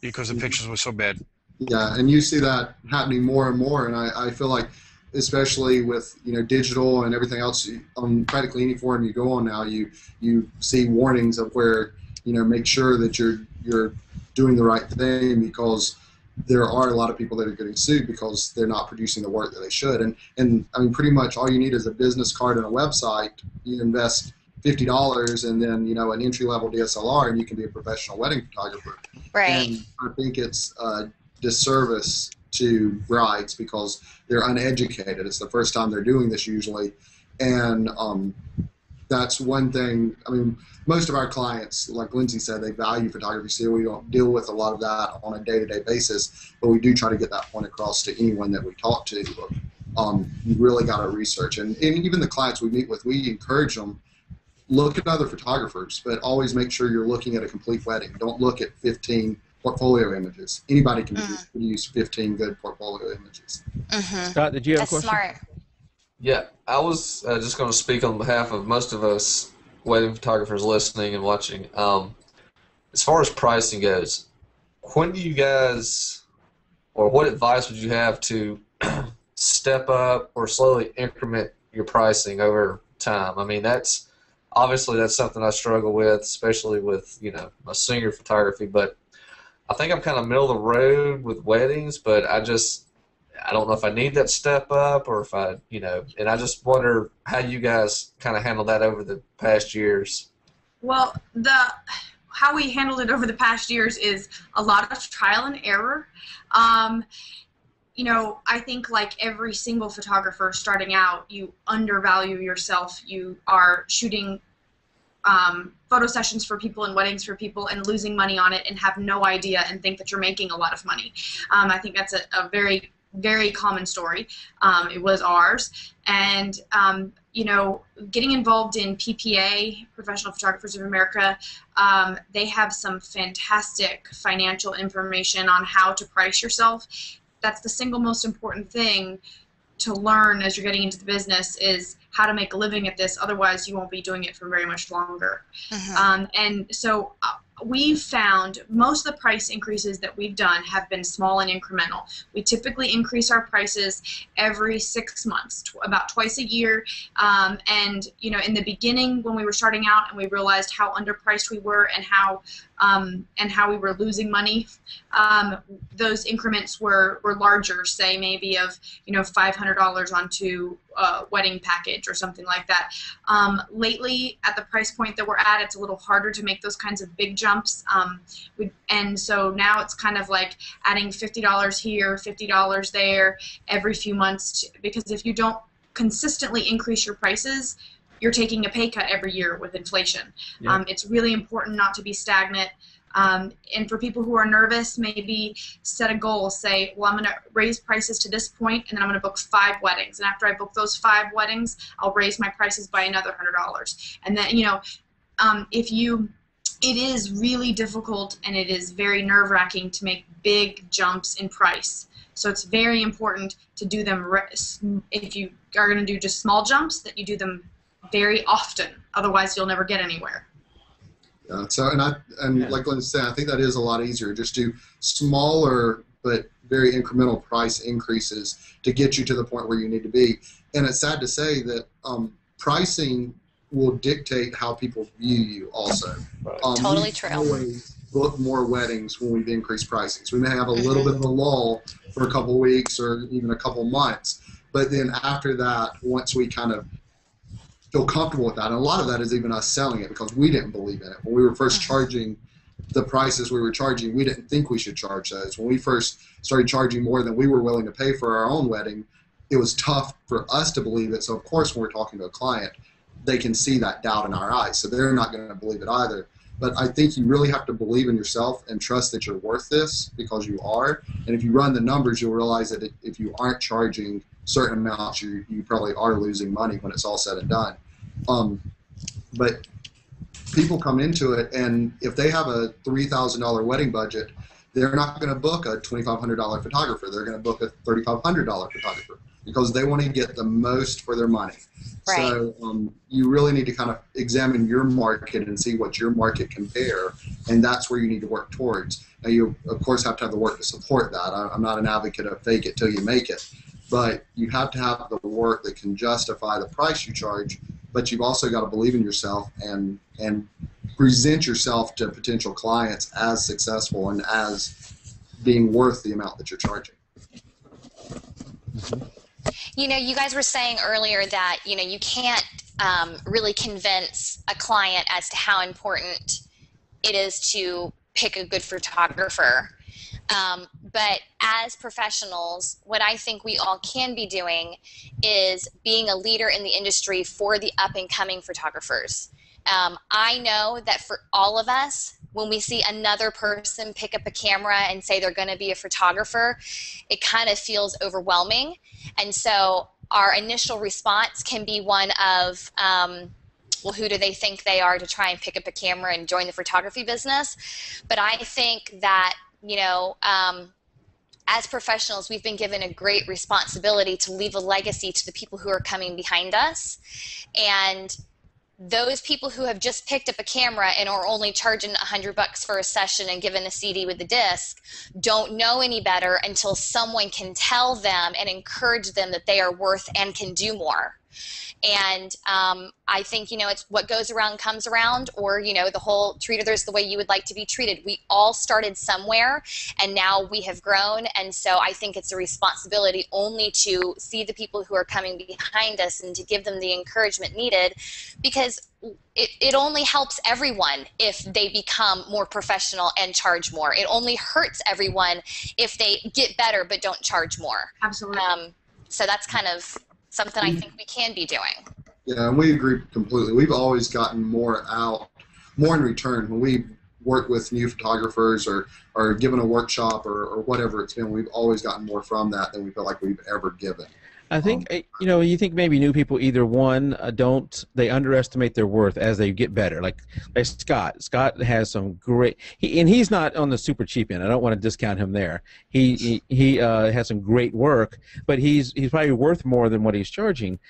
because the pictures were so bad. Yeah, and you see that happening more and more, and I feel like especially with digital and everything else on practically any forum you go on now, you see warnings of where make sure that you're doing the right thing, because there are a lot of people that are getting sued because they're not producing the work that they should. And I mean, pretty much all you need is a business card and a website. You invest $50 and then an entry-level DSLR, and you can be a professional wedding photographer. Right. And I think it's a disservice to brides because they're uneducated. It's the first time they're doing this usually, and that's one thing. I mean, most of our clients, like Lindsay said, they value photography still. We don't deal with a lot of that on a day-to-day basis, but we do try to get that point across to anyone that we talk to. You really got to research, and even the clients we meet with, we encourage them, look at other photographers, but always make sure you're looking at a complete wedding. Don't look at 15 portfolio images. Anybody can use 15 good portfolio images. Scott, did you have a question? That's smart. Yeah, I was just going to speak on behalf of most of us wedding photographers listening and watching. As far as pricing goes, when do you guys, or what advice would you have to step up or slowly increment your pricing over time? I mean, that's something I struggle with, especially with my senior photography. But I think I'm kind of middle of the road with weddings, but I don't know if I need that step up or if and I just wonder how you guys kind of handled that over the past years. Well, how we handled it over the past years is a lot of trial and error. I think like every single photographer starting out, you undervalue yourself. You are shooting photo sessions for people and weddings for people and losing money on it and have no idea and think that you're making a lot of money. I think that's a very, very common story. It was ours. And, getting involved in PPA, Professional Photographers of America, they have some fantastic financial information on how to price yourself. That's the single most important thing to learn as you're getting into the business, is how to make a living at this. Otherwise, you won't be doing it for very much longer. And so we've found most of the price increases that we've done have been small and incremental. We typically increase our prices every 6 months, about twice a year. And in the beginning, when we were starting out and we realized how underpriced we were and how we were losing money, those increments were larger, say maybe of $500 onto a wedding package or something like that. Lately, at the price point that we're at, it's a little harder to make those kinds of big jumps. And so now it's kind of like adding $50 here, $50 there every few months, because if you don't consistently increase your prices, you're taking a pay cut every year with inflation. Yeah. It's really important not to be stagnant. And for people who are nervous, maybe set a goal. Say, well, I'm going to raise prices to this point, and then I'm going to book 5 weddings. And after I book those 5 weddings, I'll raise my prices by another $100. And then, it is really difficult and it is very nerve-wracking to make big jumps in price. So it's very important to do them, if you are going to do just small jumps, that you do them very often. Otherwise, you'll never get anywhere. Yeah. So, like Lindsay said, I think that is a lot easier. Just do smaller but very incremental price increases to get you to the point where you need to be. And it's sad to say that pricing will dictate how people view you also. Totally true. Always book more weddings when we've increased pricing. So we may have a little bit of a lull for a couple of weeks or even a couple of months, but then after that, once we kind of feel comfortable with that, and a lot of that is even us selling it because we didn't believe in it. When we were first charging the prices we were charging, we didn't think we should charge those. When we first started charging more than we were willing to pay for our own wedding, it was tough for us to believe it. So of course, when we're talking to a client, they can see that doubt in our eyes, so they're not going to believe it either. But I think you really have to believe in yourself and trust that you're worth this, because you are. And if you run the numbers, you'll realize that if you aren't charging certain amounts, you probably are losing money when it's all said and done. But people come into it, and if they have a $3,000 wedding budget, they're not going to book a $2,500 photographer. They're going to book a $3,500 photographer because they want to get the most for their money. Right. So you really need to kind of examine your market and see what your market can bear, and that's where you need to work towards. Now, you, of course, have to have the work to support that. I'm not an advocate of fake it till you make it, but you have to have the work that can justify the price you charge, but you've also got to believe in yourself and present yourself to potential clients as successful and as being worth the amount that you're charging. You know, you guys were saying earlier that, you know, you can't really convince a client as to how important it is to pick a good photographer. But as professionals, what I think we all can be doing is being a leader in the industry for the up-and-coming photographers. I know that for all of us, when we see another person pick up a camera and say they're going to be a photographer, it kind of feels overwhelming. And so our initial response can be one of, well, who do they think they are to try and pick up a camera and join the photography business? But I think that, you know, as professionals, we've been given a great responsibility to leave a legacy to the people who are coming behind us. And those people who have just picked up a camera and are only charging $100 for a session and given a CD with the disc don't know any better until someone can tell them and encourage them that they are worth and can do more. And I think, you know, it's what goes around comes around, or, you know, the whole treat others the way you would like to be treated. We all started somewhere, and now we have grown. And so I think it's a responsibility only to see the people who are coming behind us and to give them the encouragement needed, because it only helps everyone if they become more professional and charge more. It only hurts everyone if they get better but don't charge more. Absolutely. So that's kind of something I think we can be doing. Yeah, and we agree completely. We've always gotten more in return. When we work with new photographers or given a workshop or whatever it's been, we've always gotten more from that than we feel like we've ever given. I think, you know, you think maybe new people either one, they underestimate their worth as they get better. Like Scott. Scott has some great, and he's not on the super cheap end. I don't want to discount him there. He has some great work, but he's probably worth more than what he's charging.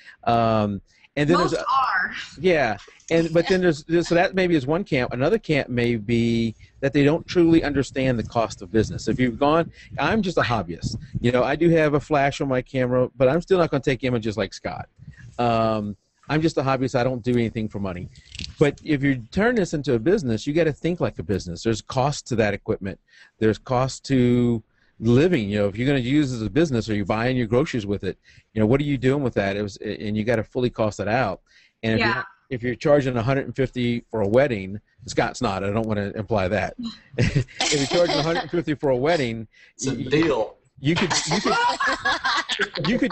And then most are. Yeah, but then there's so that maybe is one camp. Another camp may be that they don't truly understand the cost of business. If you've gone, I'm just a hobbyist. You know, I do have a flash on my camera, but I'm still not going to take images like Scott. I'm just a hobbyist. I don't do anything for money. But if you turn this into a business, you got to think like a business. There's cost to that equipment. There's cost to living. You know, if you're going to use it as a business, or you're buying your groceries with it, you know, what are you doing with that? And you got to fully cost it out. And if you're charging $150 for a wedding, Scott's not. I don't want to imply that. If you're charging $150 for a wedding, it's a deal. You could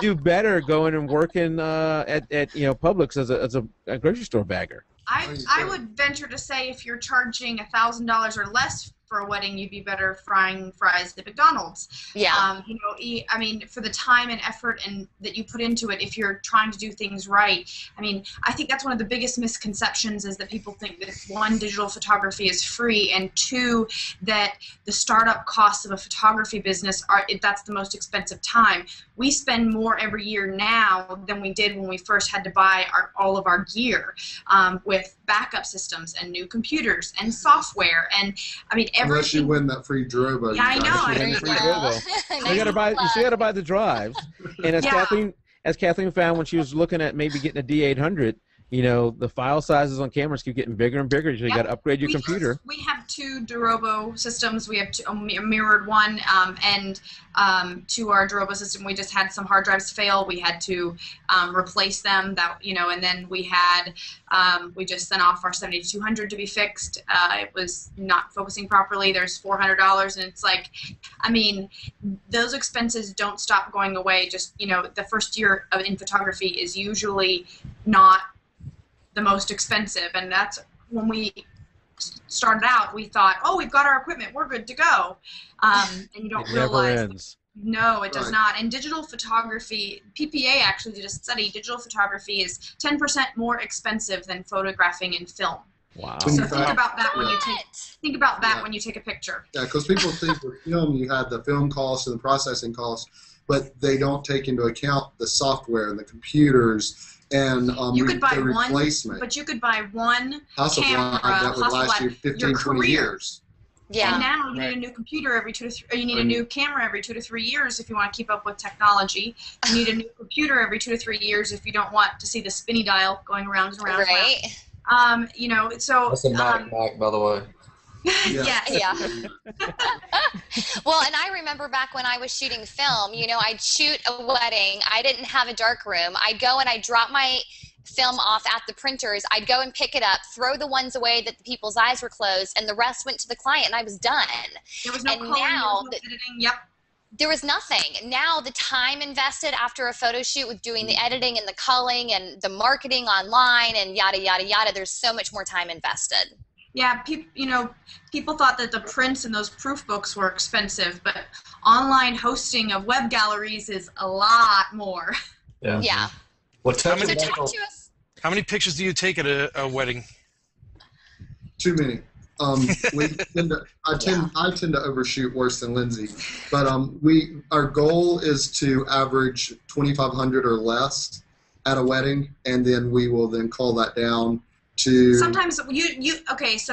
do better going and working at you know, Publix as a grocery store bagger. I would venture to say if you're charging $1,000 or less for a wedding, you'd be better frying fries at McDonald's. Yeah. You know, I mean, for the time and effort and that you put into it, if you're trying to do things right. I mean, I think that's one of the biggest misconceptions, is that people think that one, digital photography is free, and two, that the startup costs of a photography business that's the most expensive time. We spend more every year now than we did when we first had to buy all of our gear, with backup systems and new computers and software, and I mean everything. Unless you win that free DRAW. Yeah, I know. You got to buy the drives. And as Kathleen found when she was looking at maybe getting a D800, you know, the file sizes on cameras keep getting bigger and bigger. So you got to upgrade your computer. We have two DRAW systems. We have a mirrored one, and to our DRAW system, we just had some hard drives fail. We had to replace them. That, you know, and then we had we just sent off our 7200 to be fixed. It was not focusing properly. There's $400, and it's like, I mean, those expenses don't stop going away. Just, you know, the first year in photography is usually not the most expensive, and that's when we started out. We thought, oh, we've got our equipment, we're good to go, and you don't realize. No, it does not. And digital photography, PPA actually did a study. Digital photography is 10% more expensive than photographing in film. Wow. So think about that when you take a picture. Yeah, because people think with film you have the film costs and the processing costs, but they don't take into account the software and the computers. And you could buy the replacement. But you could buy one Hasselblad camera that would last you 15, 20 years. Yeah. And now you need a new computer every 2 to 3. You need a new camera every 2 to 3 years if you want to keep up with technology. You need a new computer every 2 to 3 years if you don't want to see the spinny dial going around and around. Right. You know, so. That's a Mac, by the way. Yeah. Well, and I remember back when I was shooting film, you know, I'd shoot a wedding. I didn't have a dark room. I'd go and I'd drop my film off at the printers. I'd go and pick it up, throw the ones away that the people's eyes were closed, and the rest went to the client, and I was done. There was no and culling, now there was no editing. Yep. there was nothing. Now the time invested after a photo shoot with doing the editing and the culling and the marketing online and yada, yada, yada, there's so much more time invested. Yeah, people thought that the prints in those proof books were expensive, but online hosting of web galleries is a lot more. Yeah. Yeah. Well, So talk to us. How many pictures do you take at a wedding? Too many. I tend to overshoot worse than Lindsay, but our goal is to average 2,500 or less at a wedding, and then we will then call that down to Sometimes so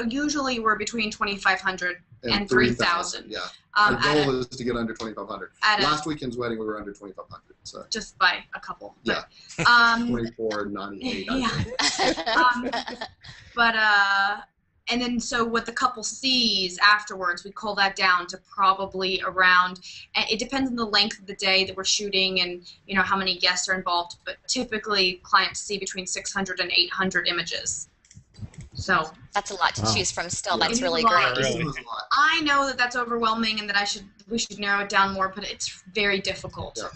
usually we're between 2,500 and 3,000. Yeah. Our goal is to get under 2,500. Last weekend's wedding we were under 2,500. So just by a couple. Yeah. But, 24.98. Yeah. And then so what the couple sees afterwards, we call that down to probably around, it depends on the length of the day that we're shooting and how many guests are involved, but typically clients see between 600 and 800 images. So that's a lot to choose from still. Yeah, that's really great. I know that that's overwhelming and that we should narrow it down more, but it's very difficult. Yeah.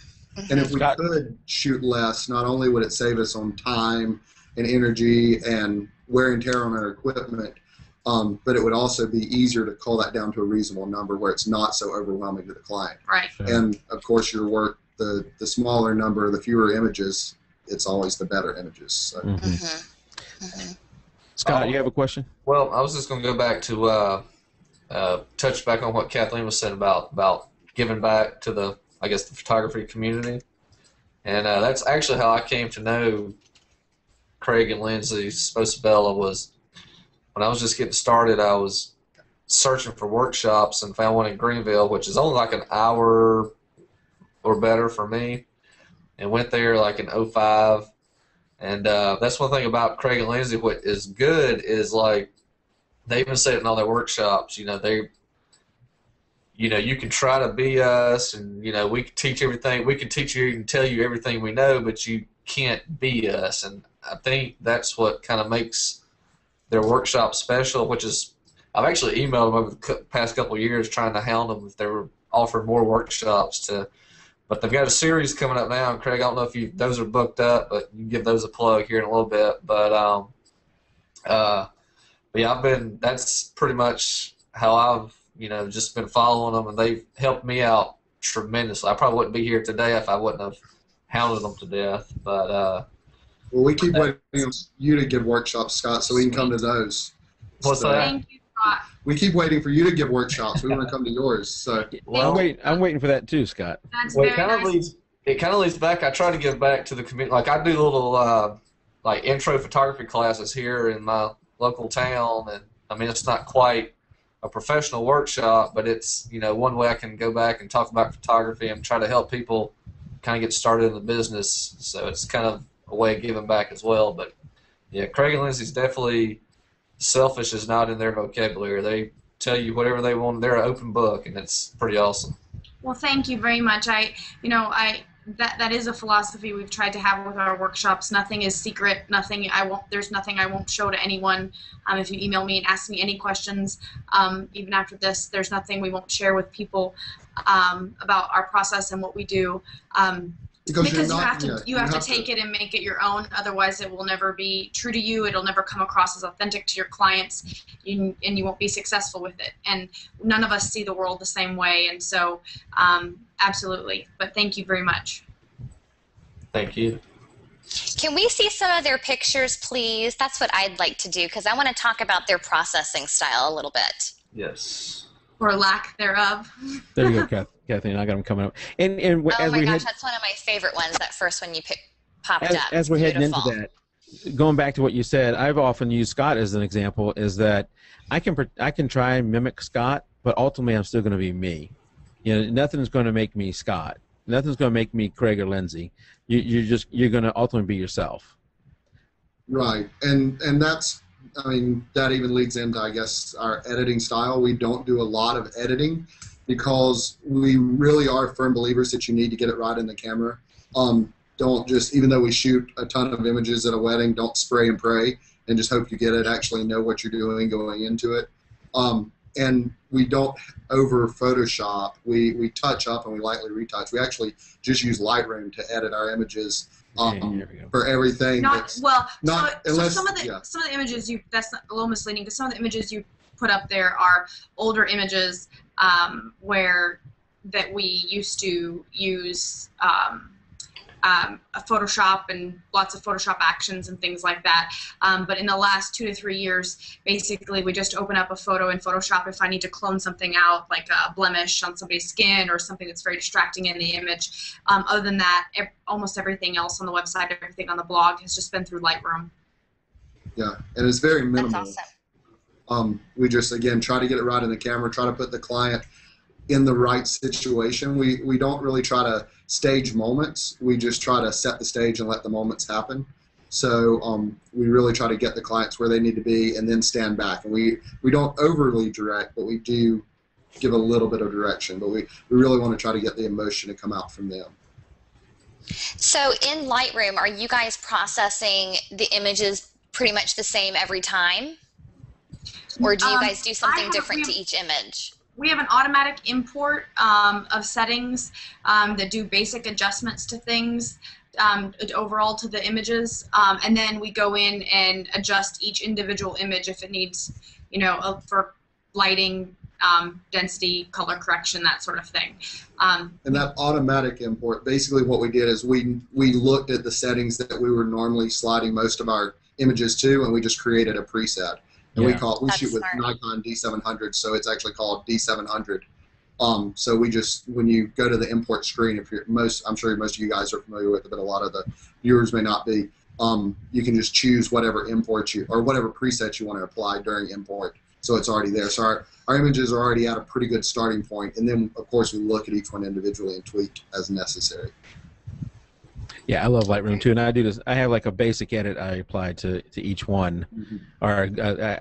And if we could shoot less, not only would it save us on time and energy and wear and tear on our equipment, but it would also be easier to call that down to a reasonable number where it's not so overwhelming to the client. Right. And of course, your work, the smaller number, the fewer images, it's always the better images. So. Scott, you have a question? Well, I was just going to go back to touch back on what Kathleen was saying about giving back to the photography community, and that's actually how I came to know Craig and Lindsey Sposa was when I was just getting started. I was searching for workshops and found one in Greenville, which is only like an hour or better for me, and went there like in 2005. And that's one thing about Craig and Lindsey. What is good is like they even say it in all their workshops. You can try to be us, and we can teach everything. We can teach you and tell you everything we know, but you can't be us. And I think that's what kind of makes their workshop special. Which is, I've actually emailed them over the past couple of years trying to hound them if they were offering more workshops But they've got a series coming up now, and Craig, I don't know if those are booked up, but you can give those a plug here in a little bit. But yeah, that's pretty much how I've, just been following them, and they've helped me out tremendously. I probably wouldn't be here today if I wouldn't have hounded them to death. But well, we keep waiting on you to give workshops, Scott, so we can come to those. What's that? Thank you, Scott. We keep waiting for you to give workshops. We want to come to yours. So well, I'm waiting for that too, Scott. That's well, very nice. It kind of leads back. I try to give back to the community. Like I do little like intro photography classes here in my local town, and I mean it's not quite a professional workshop, but it's one way I can go back and talk about photography and try to help people kind of get started in the business. So it's kind of a way of giving back as well. But yeah, Craig and Lindsey's definitely selfish is not in their vocabulary. They tell you whatever they want. They're an open book, and it's pretty awesome. Well, thank you very much. That is a philosophy we've tried to have with our workshops. Nothing is secret. There's nothing I won't show to anyone. If you email me and ask me any questions, even after this, there's nothing we won't share with people about our process and what we do. Because you have to take it and make it your own. Otherwise, it will never be true to you. It'll never come across as authentic to your clients, and you won't be successful with it. And none of us see the world the same way. And so, absolutely. But thank you very much. Thank you. Can we see some of their pictures, please? That's what I'd like to do, because I want to talk about their processing style a little bit. Yes. Or lack thereof. There you go, Kathleen. I got them coming up. And oh my gosh, that's one of my favorite ones. That first one you popped up. As we're heading into that, going back to what you said, I've often used Scott as an example. Is that I can try and mimic Scott but ultimately I'm still going to be me. Nothing's going to make me Scott. Nothing's going to make me Craig or Lindsey. You're going to ultimately be yourself. Right, and that's, I mean, that even leads into, I guess, our editing style. We don't do a lot of editing because we really are firm believers that you need to get it right in the camera. Don't just, even though we shoot a ton of images at a wedding, don't spray and pray and just hope you get it. Actually know what you're doing going into it. And we don't over Photoshop. We touch up and we lightly retouch. We actually just use Lightroom to edit our images for everything. So some of the images that's a little misleading, because some of the images you put up there are older images that we used to use a Photoshop and lots of Photoshop actions and things like that. But in the last 2 to 3 years, basically we just open up a photo in Photoshop if I need to clone something out, like a blemish on somebody's skin or something that's very distracting in the image. Other than that, almost everything else on the website, everything on the blog has just been through Lightroom. Yeah, and it's very minimal. That's awesome. We just, again, try to get it right in the camera, try to put the client in the right situation. We don't really try to stage moments. We just try to set the stage and let the moments happen. So we really try to get the clients where they need to be and then stand back. And we don't overly direct, but we do give a little bit of direction. But we really want to try to get the emotion to come out from them. So in Lightroom, are you guys processing the images pretty much the same every time? Or do you guys do something different to each image? We have an automatic import of settings that do basic adjustments to things overall to the images, and then we go in and adjust each individual image if it needs, for lighting, density, color correction, that sort of thing. And that automatic import, basically what we did is we looked at the settings that we were normally sliding most of our images to, and we just created a preset. And we shoot with Nikon D700, so it's actually called D700. So we just, when you go to the import screen, I'm sure most of you guys are familiar with it, but a lot of the viewers may not be. You can just choose whatever import or whatever preset you want to apply during import, so it's already there. So our images are already at a pretty good starting point, and then of course we look at each one individually and tweak as necessary. Yeah, I love Lightroom too, and I do this. I have like a basic edit I apply to each one, or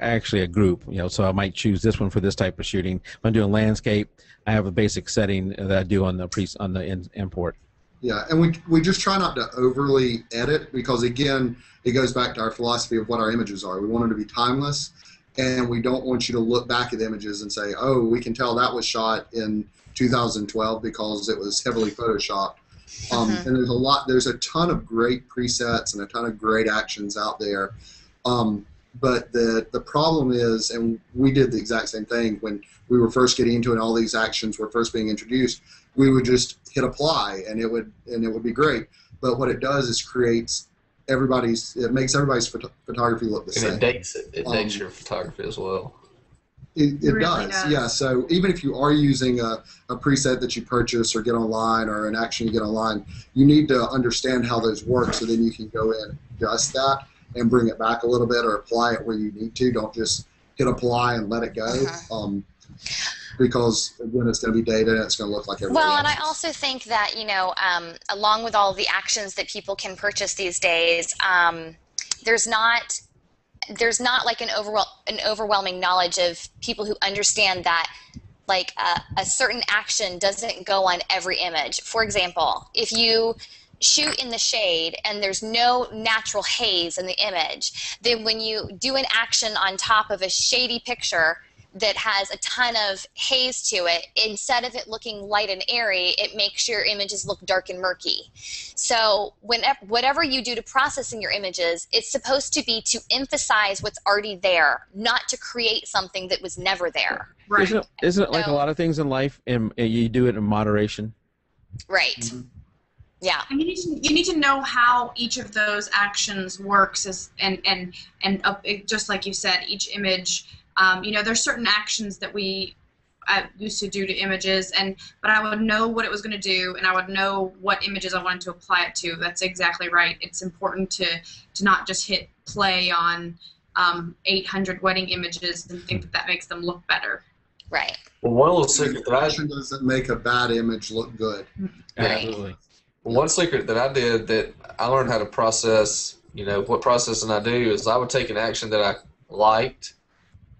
actually a group. So I might choose this one for this type of shooting. If I'm doing landscape, I have a basic setting that I do on the import. Yeah, and we just try not to overly edit because, again, it goes back to our philosophy of what our images are. We want them to be timeless, and we don't want you to look back at the images and say, oh, we can tell that was shot in 2012 because it was heavily photoshopped. And there's a ton of great presets and a ton of great actions out there. But the problem is, and we did the exact same thing when we were first getting into it and all these actions were first being introduced, we would just hit apply and it would be great. But what it does is it makes everybody's photography look the same. And it dates your photography as well. It really does, yeah. So even if you are using a preset that you purchase or get online or an action you get online, you need to understand how those work so then you can go in and adjust that and bring it back a little bit or apply it where you need to. Don't just hit apply and let it go. Because again, it's going to be data and it's going to look like everybody else. And I also think that, along with all the actions that people can purchase these days, there's not like an overwhelming knowledge of people who understand that like a certain action doesn't go on every image. For example, if you shoot in the shade and there's no natural haze in the image, then when you do an action on top of a shady picture that has a ton of haze to it, instead of it looking light and airy, it makes your images look dark and murky. So whatever you do to processing your images, it's supposed to be to emphasize what's already there, not to create something that was never there. Right. Isn't it like a lot of things in life, and you do it in moderation? Right. Yeah. And you need to know how each of those actions works, and just like you said, each image. There's certain actions that we used to do to images, but I would know what it was going to do, and I would know what images I wanted to apply it to. That's exactly right. It's important to not just hit play on 800 wedding images and think that makes them look better. Right. Well, one little secret that Action doesn't make a bad image look good. Absolutely. one secret that I did that I learned how to process, what processing I do is I would take an action that I liked.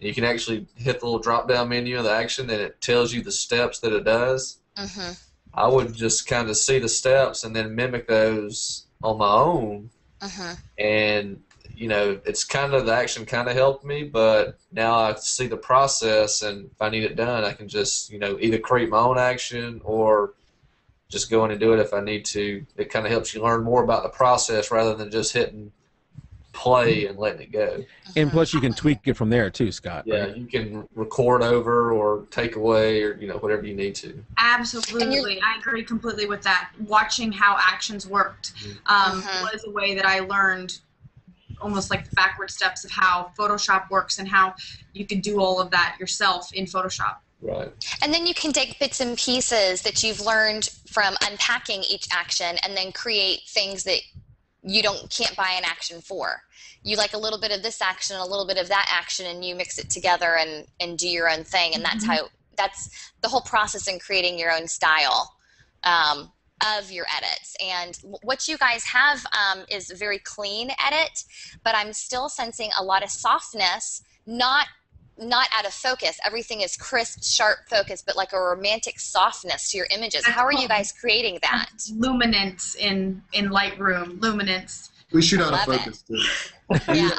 You can actually hit the little drop-down menu of the action, and it tells you the steps that it does. Mm-hmm. I would just kind of see the steps and then mimic those on my own. Mm-hmm. And, it's kind of, the action kind of helped me, but now I see the process, and if I need it done, I can just, either create my own action or just go in and do it if I need to. It kind of helps you learn more about the process rather than just hitting play and letting it go. And plus, you can tweak it from there too, Scott. Yeah, right? you can record over or take away or whatever you need to. Absolutely, I agree completely with that. Watching how actions worked was a way that I learned almost like the backward steps of how Photoshop works and how you can do all of that yourself in Photoshop. Right. And then you can take bits and pieces that you've learned from unpacking each action and then create things that you can't buy an action for. You like a little bit of this action, a little bit of that action, and you mix it together and do your own thing. And that's the whole process in creating your own style of your edits. And what you guys have is a very clean edit, but I'm still sensing a lot of softness, not out of focus. Everything is crisp, sharp focus, but like a romantic softness to your images. How are you guys creating that? Luminance in Lightroom. Luminance. We shoot out of Love focus too. Yeah.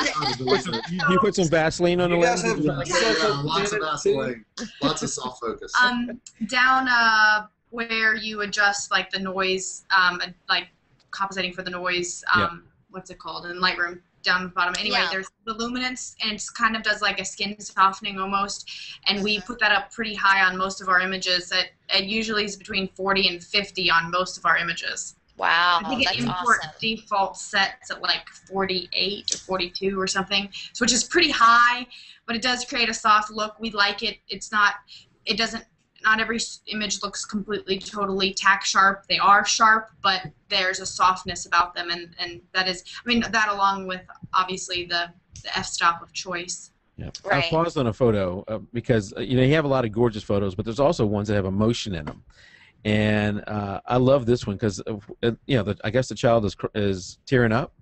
You put some Vaseline on the You guys lens? have- Yeah, lots of Vaseline, lots of soft focus. Down where you adjust like the noise, like compensating for the noise. What's it called in Lightroom? Down the bottom. Anyway, there's the luminance, and it kind of does like a skin softening almost. And we put that up pretty high on most of our images. It usually is between 40 and 50 on most of our images. Wow, I think that's it import awesome. default sets at like 48 or 42 or something, so which is pretty high, but it does create a soft look. We like it. Not every image looks completely, totally tack sharp. They are sharp, but there's a softness about them, and that is, that along with obviously the f-stop of choice. Yeah. Right. I paused on a photo because you have a lot of gorgeous photos, but there's also ones that have emotion in them. And I love this one because I guess the child is tearing up.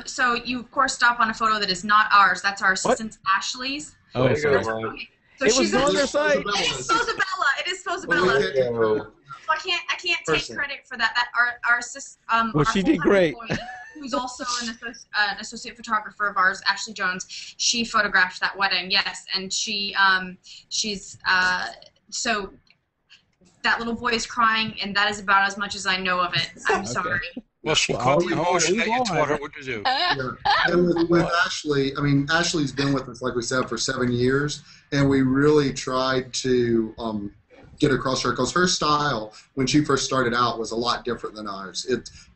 So you of course stop on a photo that is not ours. That's our assistant Ashley's. Oh, There you go, sorry. Ryan. So It was on their site. It is Sposa. It is Sposa. Well, I can't take Person. credit for that. That our assist. Well, our she did full-time great. employee, who's also an associate photographer of ours, Ashley Jones. She photographed that wedding. Yes, and she's so. That little boy is crying, and that is about as much as I know of it. I'm sorry. Well, she Well, caught the we emotion that you want taught her it. what to do. Yeah. And with Ashley, Ashley's been with us, like we said, for 7 years, and we really tried to get across her because her style, when she first started out, was a lot different than ours.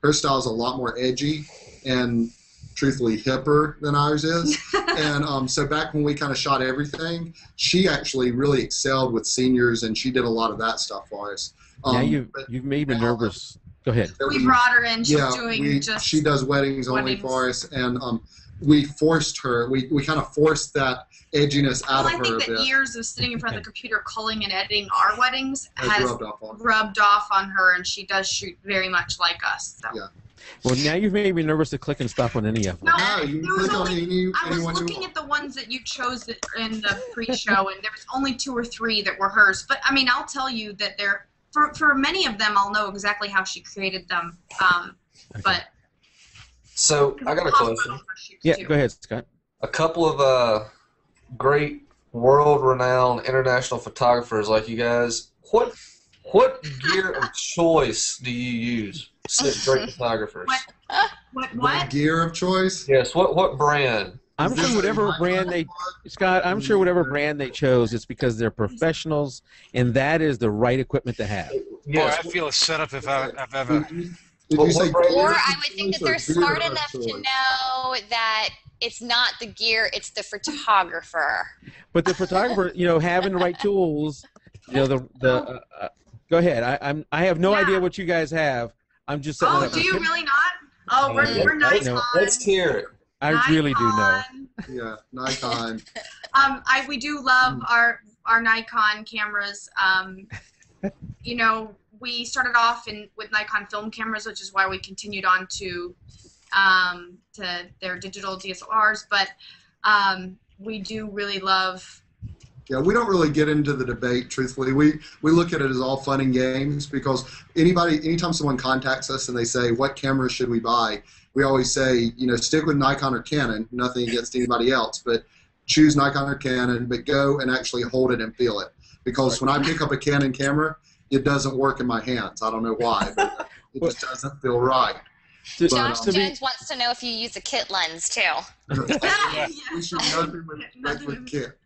Her style is a lot more edgy and truthfully hipper than ours is. And so back when we kind of shot everything, she actually really excelled with seniors, and she did a lot of that stuff for us. Now you've made me nervous. Go ahead. We brought her in. She's Yeah, doing she does weddings only for us, and we forced her. We kind of forced that edginess out Well, of I think her a that bit. years of sitting in front of the computer culling and editing our weddings has rubbed off on her. her, and she does shoot very much like us. So. Yeah. Well, now you've made me nervous to click and stop on any of them. No, No, you there was click on only, I was anyone you looking want. at the ones that you chose in the pre-show, and there was only 2 or 3 that were hers. But I'll tell you that for many of them, I'll know exactly how she created them. But So I got a question. Yeah, go ahead, Scott. A couple of great world-renowned international photographers like you guys. What gear of choice do you use? Such great photographers. What? Gear of choice? Yes. What brand? I'm sure whatever brand I'm sure whatever brand they chose, it's because they're professionals, and that is the right equipment to have. Yes. Boy, I feel a setup if I've ever. Did you say What brand? gear Or of I would think that choice or they're gear smart of enough to choice? know that it's not the gear, it's the photographer. But the photographer, having the right tools, go ahead. I have no idea what you guys have. I'm just setting it Oh, up. do you really not? Oh, we're Nikon. Let's hear it. I really do know. Yeah, Nikon. We do love our Nikon cameras. You know, we started off with Nikon film cameras, which is why we continued on to their digital DSLRs. But we do really love. Yeah, we don't really get into the debate, truthfully. We look at it as all fun and games, because anytime someone contacts us and they say, what camera should we buy, we always say, you know, stick with Nikon or Canon, nothing against anybody else, but choose Nikon or Canon, but go and actually hold it and feel it. Because when I pick up a Canon camera, it doesn't work in my hands. I don't know why, but it just doesn't feel right. Josh Jones wants to know if you use a kit lens, too. We should nothing with kit.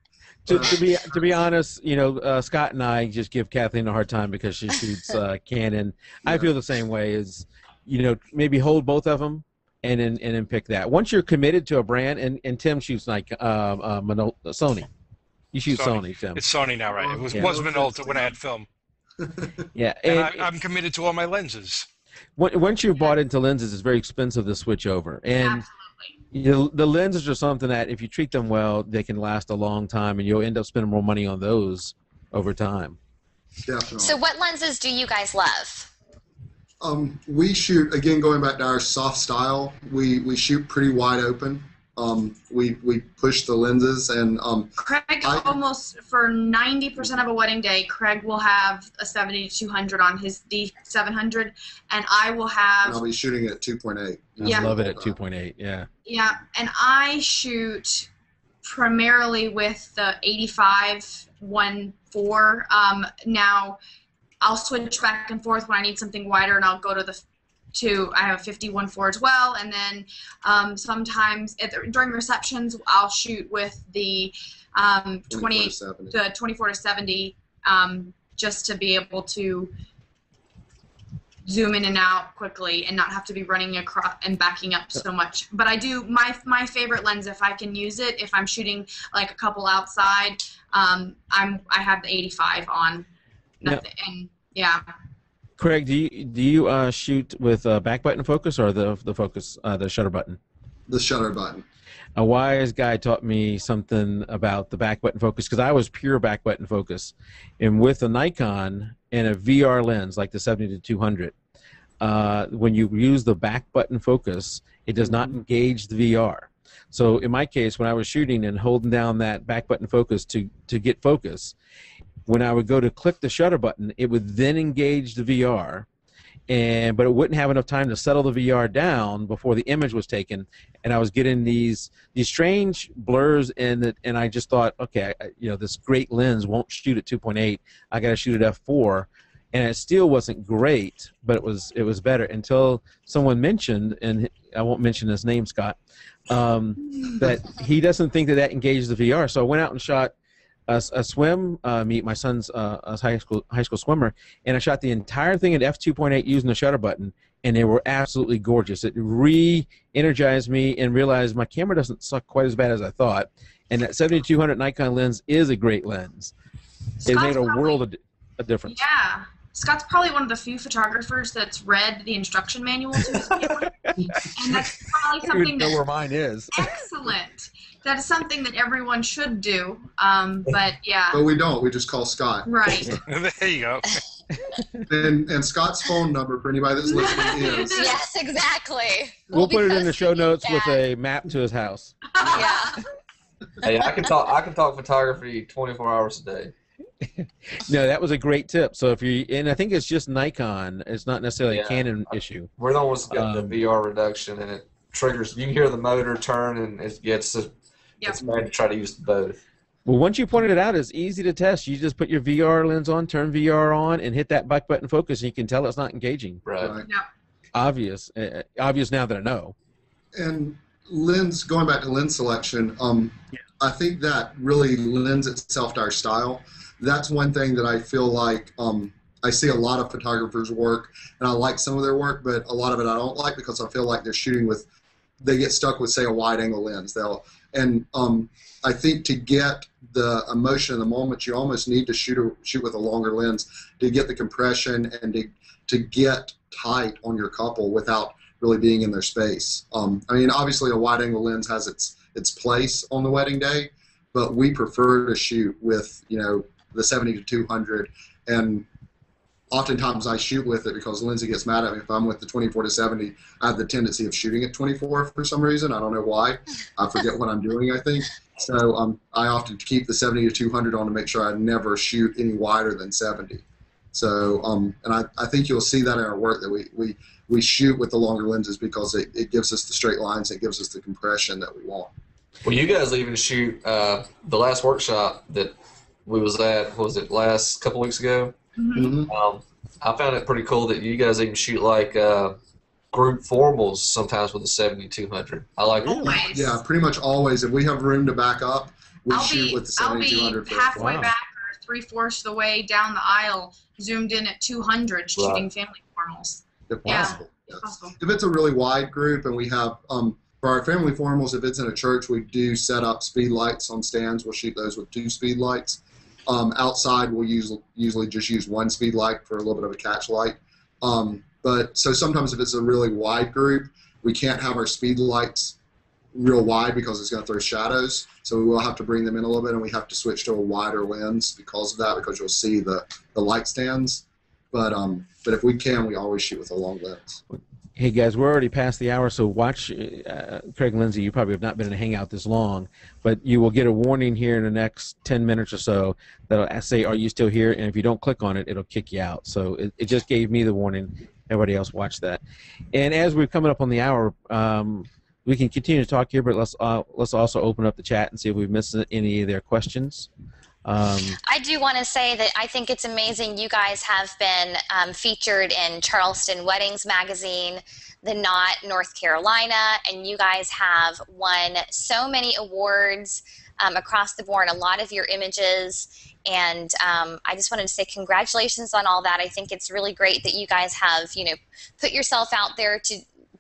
To be honest, you know, Scott and I just give Kathleen a hard time because she shoots Canon. I feel the same way. Is, you know, maybe hold both of them and then pick that. Once you're committed to a brand, and Tim shoots like Sony. You shoot Sony, Tim. It's Sony now, right? It was Minolta when I had film. Yeah, and I'm committed to all my lenses. Once you've bought into lenses, it's very expensive to switch over, and. You know, the lenses are something that if you treat them well, they can last a long time, and you'll end up spending more money on those over time. Definitely. So what lenses do you guys love? We shoot, again, going back to our soft style, we shoot pretty wide open. We push the lenses, and Craig almost for 90% of a wedding day, Craig will have a 70-200 on his D700, and I will have. And I'll be shooting at 2.8. I love it at 2.8. Yeah. Yeah, and I shoot primarily with the 85-1.4. Now, I'll switch back and forth when I need something wider, and I'll go to I have a 50-1.4 as well, and then sometimes during receptions I'll shoot with the 24-70 just to be able to zoom in and out quickly and not have to be running across and backing up so much. But I do my favorite lens, if I can use it, if I'm shooting like a couple outside, I have the 85 on, and yeah. Craig, do you shoot with back button focus or the focus, the shutter button? The shutter button. A wise guy taught me something about the back button focus, because I was pure back button focus, and with a Nikon and a VR lens like the 70-200, when you use the back button focus, it does not engage the VR. So in my case, when I was shooting and holding down that back button focus to get focus, when I would go to click the shutter button, it would then engage the VR, but it wouldn't have enough time to settle the VR down before the image was taken, and I was getting these strange blurs in it, and I just thought, okay, you know, this great lens won't shoot at 2.8. I got to shoot at f4, and it still wasn't great, but it was better until someone mentioned, and I won't mention his name, Scott, that he doesn't think that engages the VR. So I went out and shot a swim meet. My son's a high school swimmer, and I shot the entire thing at f2.8 using the shutter button, and they were absolutely gorgeous. It re-energized me and realized my camera doesn't suck quite as bad as I thought, and that 70-200 Nikon lens is a great lens. It made a world of difference. Yeah. Scott's probably one of the few photographers that's read the instruction manual to his camera, and that's probably something know where mine is. Excellent. That is something that everyone should do, but yeah. But we don't. We just call Scott. Right. There you go. And Scott's phone number for anybody that's listening is. Yes, exactly. We'll put it in the show notes with a map to his house. Yeah. Hey, I can talk photography 24 hours a day. No, that was a great tip. So if you, and I think it's just Nikon. It's not necessarily a Canon issue. We're the ones that got the VR reduction, and it triggers. You can hear the motor turn, and it gets. It's made to try to use both. Well, once you pointed it out, it's easy to test. You just put your VR lens on, turn VR on, and hit that back button focus, and you can tell it's not engaging. Right. Yeah. Obvious now that I know. And lens, going back to lens selection, I think that really lends itself to our style. That's one thing that I feel like I see a lot of photographers work, and I like some of their work, but a lot of it I don't like because I feel like they're shooting with, they get stuck with, say, a wide-angle lens. I think to get the emotion in the moment, you almost need to shoot with a longer lens to get the compression and to get tight on your couple without really being in their space. I mean, obviously a wide-angle lens has its place on the wedding day, but we prefer to shoot with, the 70 to 200, and oftentimes I shoot with it because Lindsay gets mad at me if I'm with the 24 to 70. I have the tendency of shooting at 24 for some reason. I don't know why. I forget what I'm doing, I think. So I often keep the 70 to 200 on to make sure I never shoot any wider than 70. So and I think you'll see that in our work, that we shoot with the longer lenses because it gives us the straight lines, it gives us the compression that we want. Well, you guys even shoot the last workshop that we was at, what was it, last couple weeks ago? Mm-hmm. I found it pretty cool that you guys even shoot like group formals sometimes with the 70-200. I like it. Yeah, pretty much always. If we have room to back up, we shoot with the 70-200. I'll be halfway back or 3/4 of the way down the aisle, zoomed in at 200, shooting family formals. If possible. Yeah, if possible. If it's a really wide group and we have, for our family formals, if it's in a church, we do set up speed lights on stands. We'll shoot those with 2 speed lights. Outside, we'll usually just use 1 speed light for a little bit of a catch light. But so sometimes if it's a really wide group, we can't have our speed lights real wide because it's going to throw shadows. So we will have to bring them in a little bit, and we have to switch to a wider lens because of that, because you'll see the light stands. But if we can, we always shoot with a long lens. Hey guys, we're already past the hour, so watch. Craig Lindsey, you probably have not been in a hangout this long, but you will get a warning here in the next 10 minutes or so that'll say, "Are you still here?" And if you don't click on it, it'll kick you out. So it just gave me the warning. Everybody else watch that. And as we're coming up on the hour, we can continue to talk here, but let's also open up the chat and see if we've missed any of their questions. I do want to say that I think it's amazing you guys have been featured in Charleston Weddings magazine, the Knot, North Carolina, and you guys have won so many awards across the board, a lot of your images, and I just wanted to say congratulations on all that. I think it's really great that you guys have, put yourself out there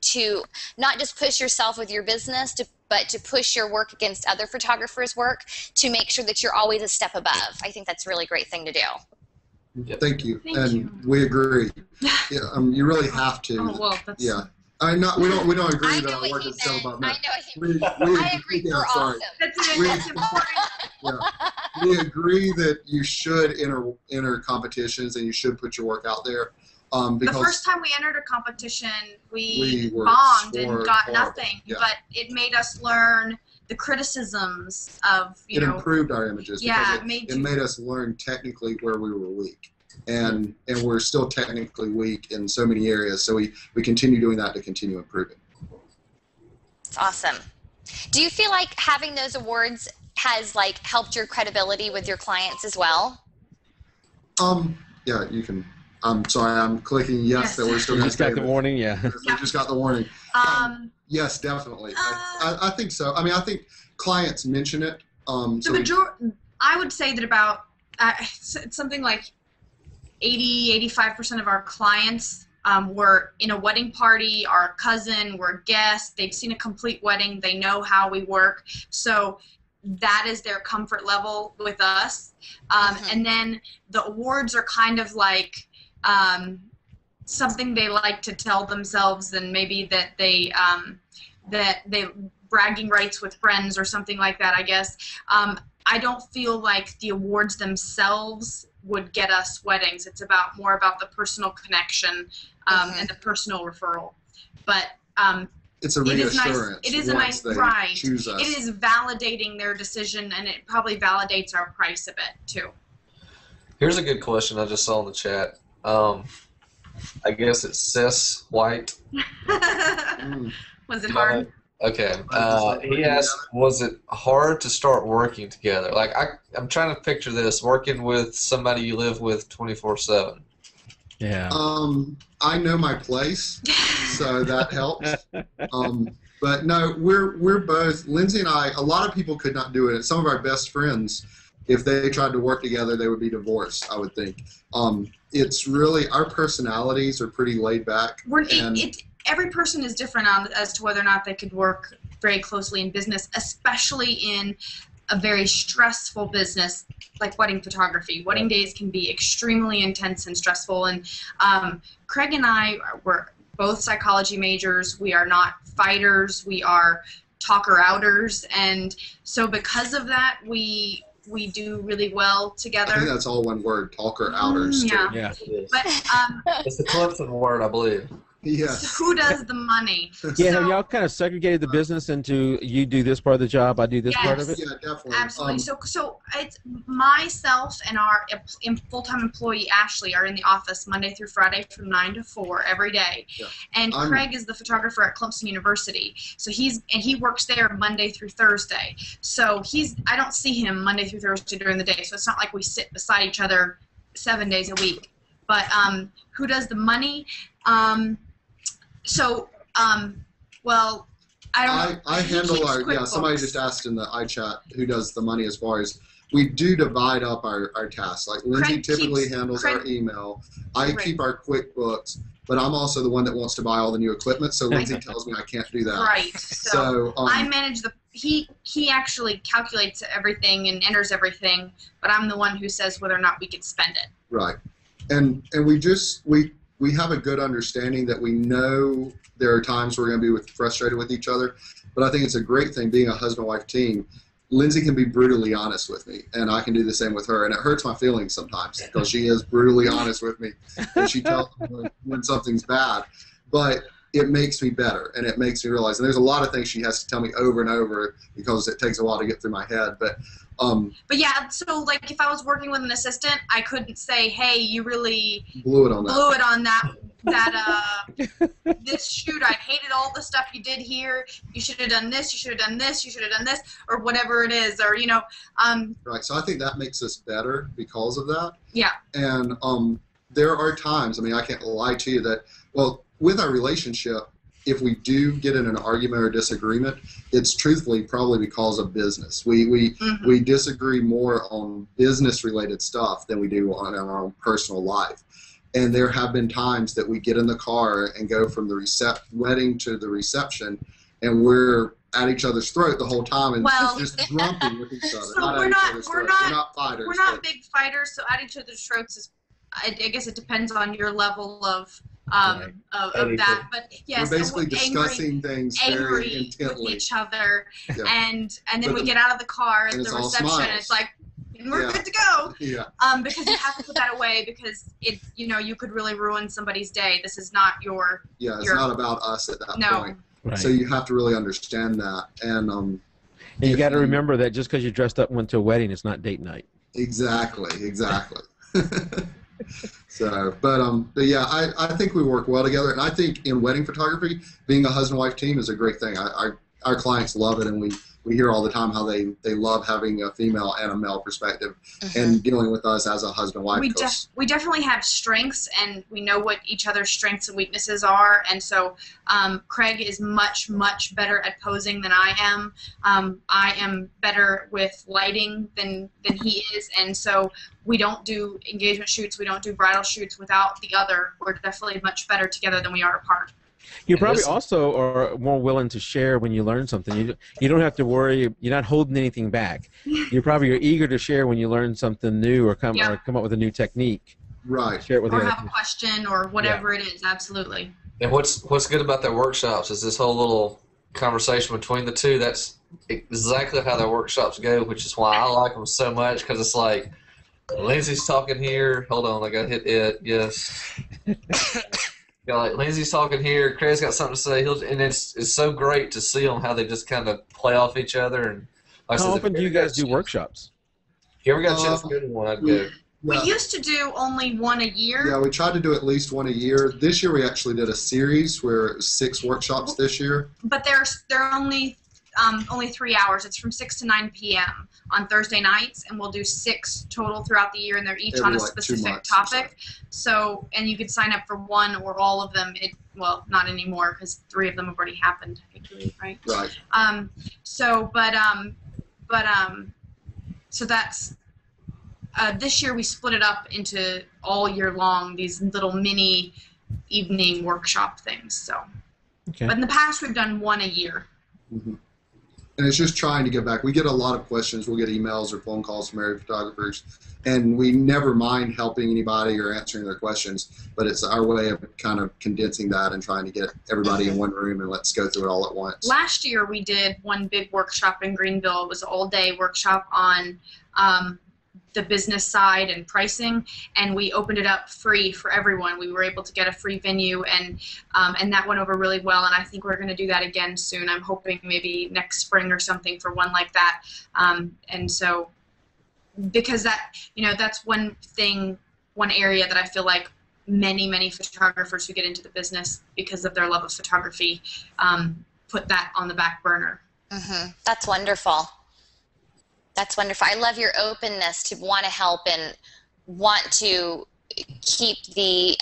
to not just push yourself with your business, but to push your work against other photographers' work to make sure that you're always a step above. I think that's a really great thing to do. Thank you. We agree. Yeah, you really have to. Oh, well, that's... Yeah. We don't agree that our work is a step above. I agree. We're awesome. That's important. Yeah. We agree that you should enter competitions and you should put your work out there. Because the first time we entered a competition, we bombed and got nothing, but it made us learn the criticisms of, it improved our images. Yeah, it made us learn technically where we were weak. And we're still technically weak in so many areas, so we continue doing that to continue improving. It's awesome. Do you feel like having those awards has helped your credibility with your clients as well? Yeah, you can. I'm sorry, I'm clicking yes that we're still going to got the warning, yeah. We just got the warning. Yes, definitely. I think so. I mean, I think clients mention it. I would say that about something like 80–85% of our clients were in a wedding party, our cousin, were guests, they've seen a complete wedding, they know how we work. So that is their comfort level with us. And then the awards are kind of like something they like to tell themselves, and maybe that they bragging rights with friends or something like that, I guess. I don't feel like the awards themselves would get us weddings. It's more about the personal connection and the personal referral. But it's a reassurance. It is a nice pride. It is validating their decision, and it probably validates our price a bit too. Here's a good question I just saw in the chat. I guess it's Sis White. Was it hard? Okay. He asked, was it hard to start working together? Like, I'm trying to picture this, working with somebody you live with 24/7. Yeah. I know my place, so that helps. But no, we're both, Lindsay and I, a lot of people could not do it. Some of our best friends, if they tried to work together, they would be divorced, I would think. It's really, our personalities are pretty laid back. Every person is different as to whether or not they could work very closely in business, especially in a very stressful business like wedding photography. Wedding days can be extremely intense and stressful. And Craig and I were both psychology majors. We are not fighters. We are talker-outers. And so because of that, we we do really well together. I think that's all one word, talker outers. Yeah. Yeah. But It's the Clemson word, I believe. Yes. so who does the money? Yeah, So- have y'all kind of segregated the business into you do this part of the job, I do this part of it? Yeah, definitely. Absolutely. So it's myself and our full-time employee Ashley are in the office Monday through Friday from 9 to 4 every day. Yeah. And Craig is the photographer at Clemson University. So he works there Monday through Thursday. So I don't see him Monday through Thursday during the day. So it's not like we sit beside each other 7 days a week. But who does the money? Well, I handle our, QuickBooks. somebody just asked in the iChat who does the money as far as, we do divide up our tasks. Like Lindsay Craig typically keeps- handles Craig- our email. I Right. keep our QuickBooks, but I'm also the one that wants to buy all the new equipment, so Lindsay tells me I can't do that. Right. So I So, manage he actually calculates everything and enters everything, but I'm the one who says whether or not we could spend it. right. And we have a good understanding that we know there are times we're going to be frustrated with each other, but I think it's a great thing being a husband-wife team. Lindsay can be brutally honest with me, and I can do the same with her, and it hurts my feelings sometimes because she is brutally honest with me, and she tells me when something's bad, but it makes me better, and it makes me realize, and there's a lot of things she has to tell me over and over because it takes a while to get through my head, but yeah, so like if I was working with an assistant, I couldn't say, hey, you really blew it on that. blew it on that this shoot. I hated all the stuff you did here. You should have done this. You should have done this. You should have done this, or whatever it is, or Right, so I think that makes us better because of that. Yeah. And there are times, I mean, I can't lie to you that, well, with our relationship, if we do get in an argument or disagreement, it's truthfully probably because of business. We disagree more on business-related stuff than we do on our own personal life. And there have been times that we get in the car and go from the wedding to the reception, and we're at each other's throat the whole time and just grumpy with each other. So we're not fighters. We're not big fighters. So at each other's throats is, I guess it depends on your level of that. But yes, we're basically we're discussing things very with intently. each other, Yeah. and then we get out of the car at and the it's all reception, and smiles. it's like, we're Yeah. good to go. Yeah. Because you have to put that away because you could really ruin somebody's day. This is not your. Yeah, it's your, not about us at that no. point. Right. So you have to really understand that. And you got to remember that just because you dressed up and went to a wedding, it's not date night. Exactly. So, but yeah, I think we work well together, and I think in wedding photography, being a husband-wife team is a great thing. Our clients love it, and we hear all the time how they love having a female and a male perspective and dealing with us as a husband-wife. We definitely have strengths, and we know what each other's strengths and weaknesses are. And so Craig is much, much better at posing than I am. I am better with lighting than he is. And so we don't do engagement shoots. We don't do bridal shoots without the other. We're definitely much better together than we are apart. You probably also are more willing to share when you learn something. You don't have to worry. You're not holding anything back. You're eager to share when you learn something new or come up with a new technique. Right. Share it with or the have a question or whatever it is. Absolutely. And what's good about their workshops is this whole little conversation between the two. That's exactly how their workshops go, which is why I like them so much, because it's like Lindsay's talking here. Hold on, I got to hit it. Yes. Like Lindsay's talking here, Craig's got something to say. And it's so great to see them how they just kind of play off each other. And like how often do you guys do workshops? If you ever got a chance to go to one, I'd go. We used to do only one a year. Yeah, we tried to do at least one a year. This year we actually did a series where it was 6 workshops this year. But they're only 3 hours. It's from 6 to 9 p.m. on Thursday nights, and we'll do 6 total throughout the year, and they're each Every, on a like, 2 specific months or topic. So, and you could sign up for one or all of them. Well, not anymore because 3 of them have already happened, I believe, right? Right. So that's this year we split it up into all year long these little mini evening workshop things. So, Okay. but in the past we've done one a year. Mm-hmm. And it's just trying to get back. We get a lot of questions. We'll get emails or phone calls from married photographers, and we never mind helping anybody or answering their questions, but it's our way of kind of condensing that and trying to get everybody in one room and let's go through it all at once. Last year we did one big workshop in Greenville. It was an all-day workshop on the business side and pricing, and we opened it up free for everyone. We were able to get a free venue, and that went over really well, and I think we're going to do that again soon. I'm hoping maybe next spring or something for one like that. And so, because that, that's one area that I feel like many photographers who get into the business because of their love of photography put that on the back burner. That's wonderful. That's wonderful. I love your openness to want to help and want to keep the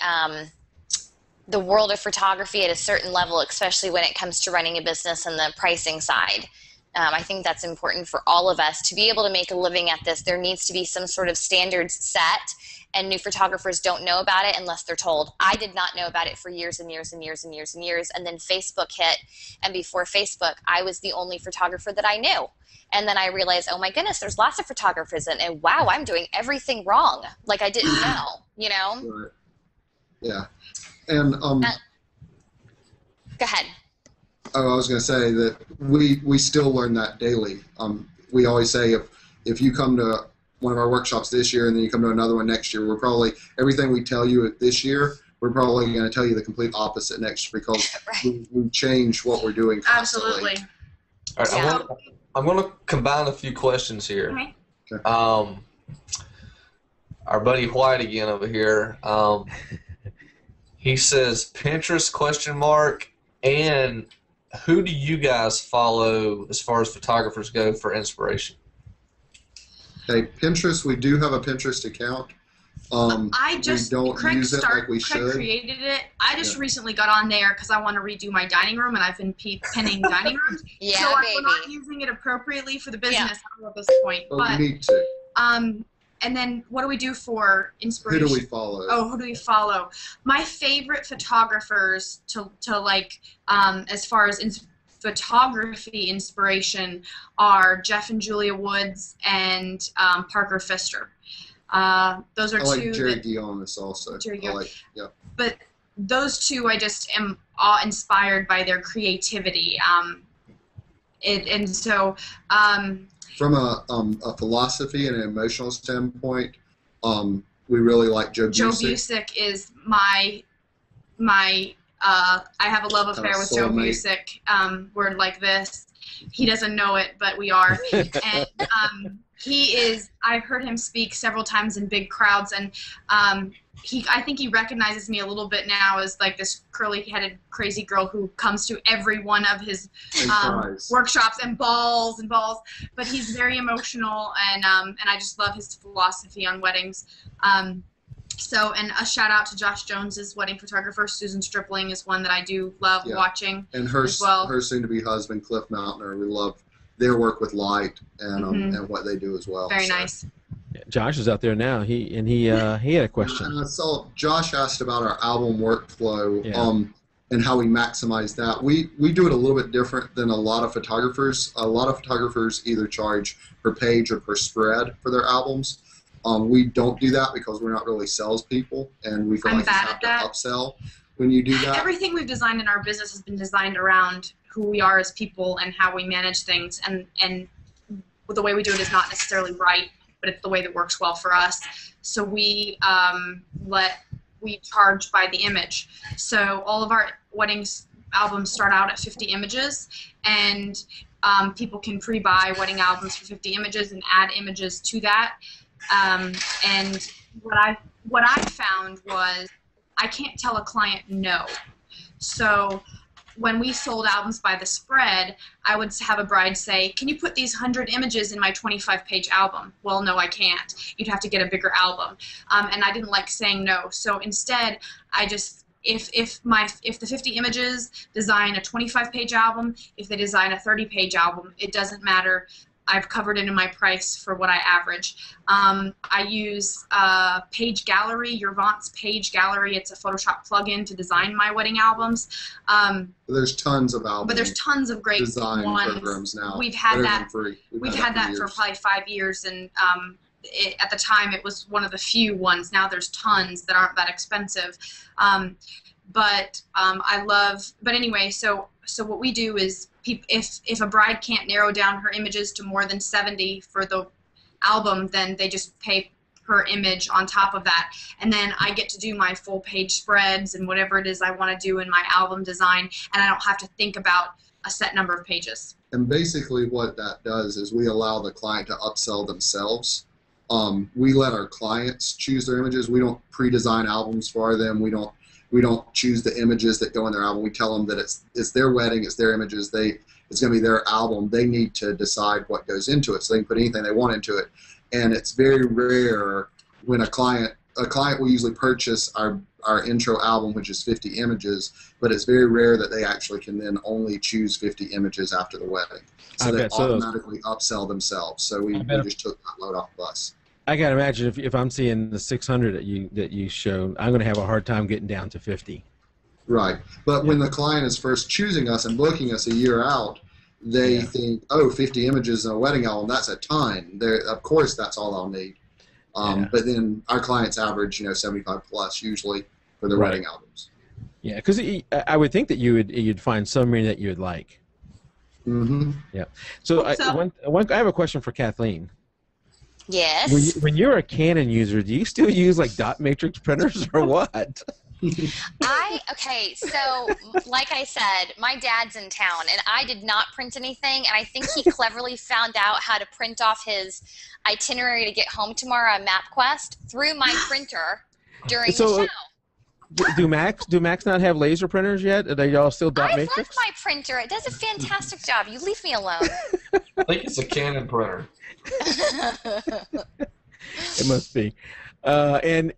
world of photography at a certain level, especially when it comes to running a business and the pricing side. I think that's important for all of us to be able to make a living at this. There needs to be some sort of standards set, and new photographers don't know about it unless they're told. I did not know about it for years and years and years and years and years, and then Facebook hit, and before Facebook, I was the only photographer that I knew. And then I realized, oh my goodness, there's lots of photographers, and wow, I'm doing everything wrong. Like I didn't know, Right. Yeah. And go ahead. Oh, I was going to say that we still learn that daily. We always say if you come to one of our workshops this year and then you come to another one next year, we're probably, everything we tell you this year, we're probably going to tell you the complete opposite next year, because Right. we change what we're doing constantly. Absolutely. All right, I'm going to combine a few questions here. Okay. Our buddy White again over here. He says Pinterest ? And who do you guys follow as far as photographers go for inspiration? Okay, Pinterest, we do have a Pinterest account. We don't use it like we should. Craig created it. I just recently got on there because I want to redo my dining room, and I've been pinning dining rooms. Yeah, so baby. I'm not using it appropriately for the business at this point. But we need to. And then what do we do for inspiration? Who do we follow? Oh, who do we follow? My favorite photographers to like as far as photography inspiration are Jeff and Julia Woods and Parker Pfister. Those are I like two. Jerry Guillaume also. Jerry Guillaume. Yeah. But those two, I just am awe-inspired by their creativity. And so. From a philosophy and an emotional standpoint, we really like Joe Busick. Joe Busick is my I have a love affair with Joe Busick. We're like this. He doesn't know it, but we are. And he is. I've heard him speak several times in big crowds, and I think he recognizes me a little bit now as like this curly-headed crazy girl who comes to every one of his workshops and balls. But he's very emotional, and I just love his philosophy on weddings. So, and a shout out to Josh Jones's wedding photographer. Susan Stripling is one that I do love watching. And her her soon-to-be husband, Cliff Mountner. We love their work with light and what they do as well. Very nice. Yeah, Josh is out there now. He had a question. And I saw Josh asked about our album workflow and how we maximize that. We do it a little bit different than a lot of photographers. A lot of photographers either charge per page or per spread for their albums. We don't do that because we're not really salespeople, and we feel like you have to upsell when you do that. Everything we've designed in our business has been designed around who we are as people and how we manage things, and the way we do it is not necessarily right, but it's the way that works well for us. So we charge by the image. So all of our weddings albums start out at 50 images, and people can pre-buy wedding albums for 50 images and add images to that. And what I found was I can't tell a client no. So when we sold albums by the spread, I would have a bride say, can you put these 100 images in my 25-page album? Well, no, I can't. You'd have to get a bigger album. And I didn't like saying no. So instead, I just, if the 50 images design a 25-page album, if they design a 30-page album, it doesn't matter. I've covered it in my price for what I average. I use Page Gallery, Yervant's Page Gallery. It's a Photoshop plugin to design my wedding albums. There's tons of albums. But there's tons of great design ones. programs now. We've had that. We've had that for probably 5 years, and at the time it was one of the few ones. Now there's tons that aren't that expensive. But I love. But anyway, so what we do is, if a bride can't narrow down her images to more than 70 for the album, then they just pay per image on top of that, and then I get to do my full page spreads and whatever it is I want to do in my album design, and I don't have to think about a set number of pages. And basically what that does is we allow the client to upsell themselves. We let our clients choose their images. We don't pre-design albums for them. We don't choose the images that go in their album. We tell them that it's their wedding, it's their images. It's going to be their album. They need to decide what goes into it, so they can put anything they want into it. And it's very rare when a client will usually purchase our intro album, which is 50 images, but it's very rare that they actually can then only choose 50 images after the wedding. So they automatically upsell themselves. So we just took that load off the bus. I gotta imagine if I'm seeing the 600 that you showed, I'm gonna have a hard time getting down to 50. Right, but when the client is first choosing us and booking us a year out, they think, oh, 50 images in a wedding album, that's a ton. Of course, that's all I'll need. But then our clients average, 75 plus usually for their wedding albums. Yeah, because I would think that you'd find some that you would like. Mm-hmm. Yeah. So I have a question for Kathleen. Yes. When you're a Canon user, do you still use like dot matrix printers or what? Okay, so like I said, my dad's in town, and I did not print anything, and I think he cleverly found out how to print off his itinerary to get home tomorrow on MapQuest through my printer during the show. Do Macs not have laser printers yet? Are they all still dot matrix? I left my printer. It does a fantastic job. You leave me alone. I think it's a Canon printer. It must be. And,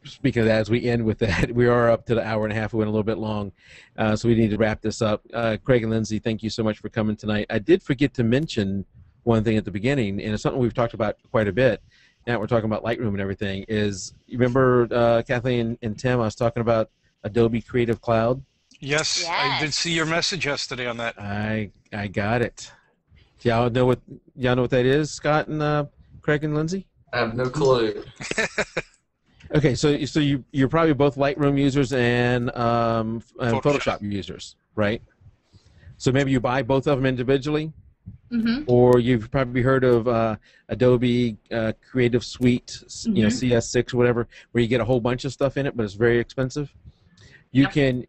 speaking of that, as we end with that, we are up to the hour and a half. We went a little bit long, so we need to wrap this up. Craig and Lindsey, thank you so much for coming tonight. I did forget to mention one thing at the beginning, and it's something we've talked about quite a bit. Now we're talking about Lightroom and everything. You remember, Kathleen and Tim, I was talking about Adobe Creative Cloud? Yes, I did see your message yesterday on that. I got it. Y'all know what that is, Scott and Craig and Lindsey? I have no clue. Okay, so you're probably both Lightroom users and Photoshop users, right? So maybe you buy both of them individually, or you've probably heard of Adobe Creative Suite, CS6 or whatever, where you get a whole bunch of stuff in it, but it's very expensive. You can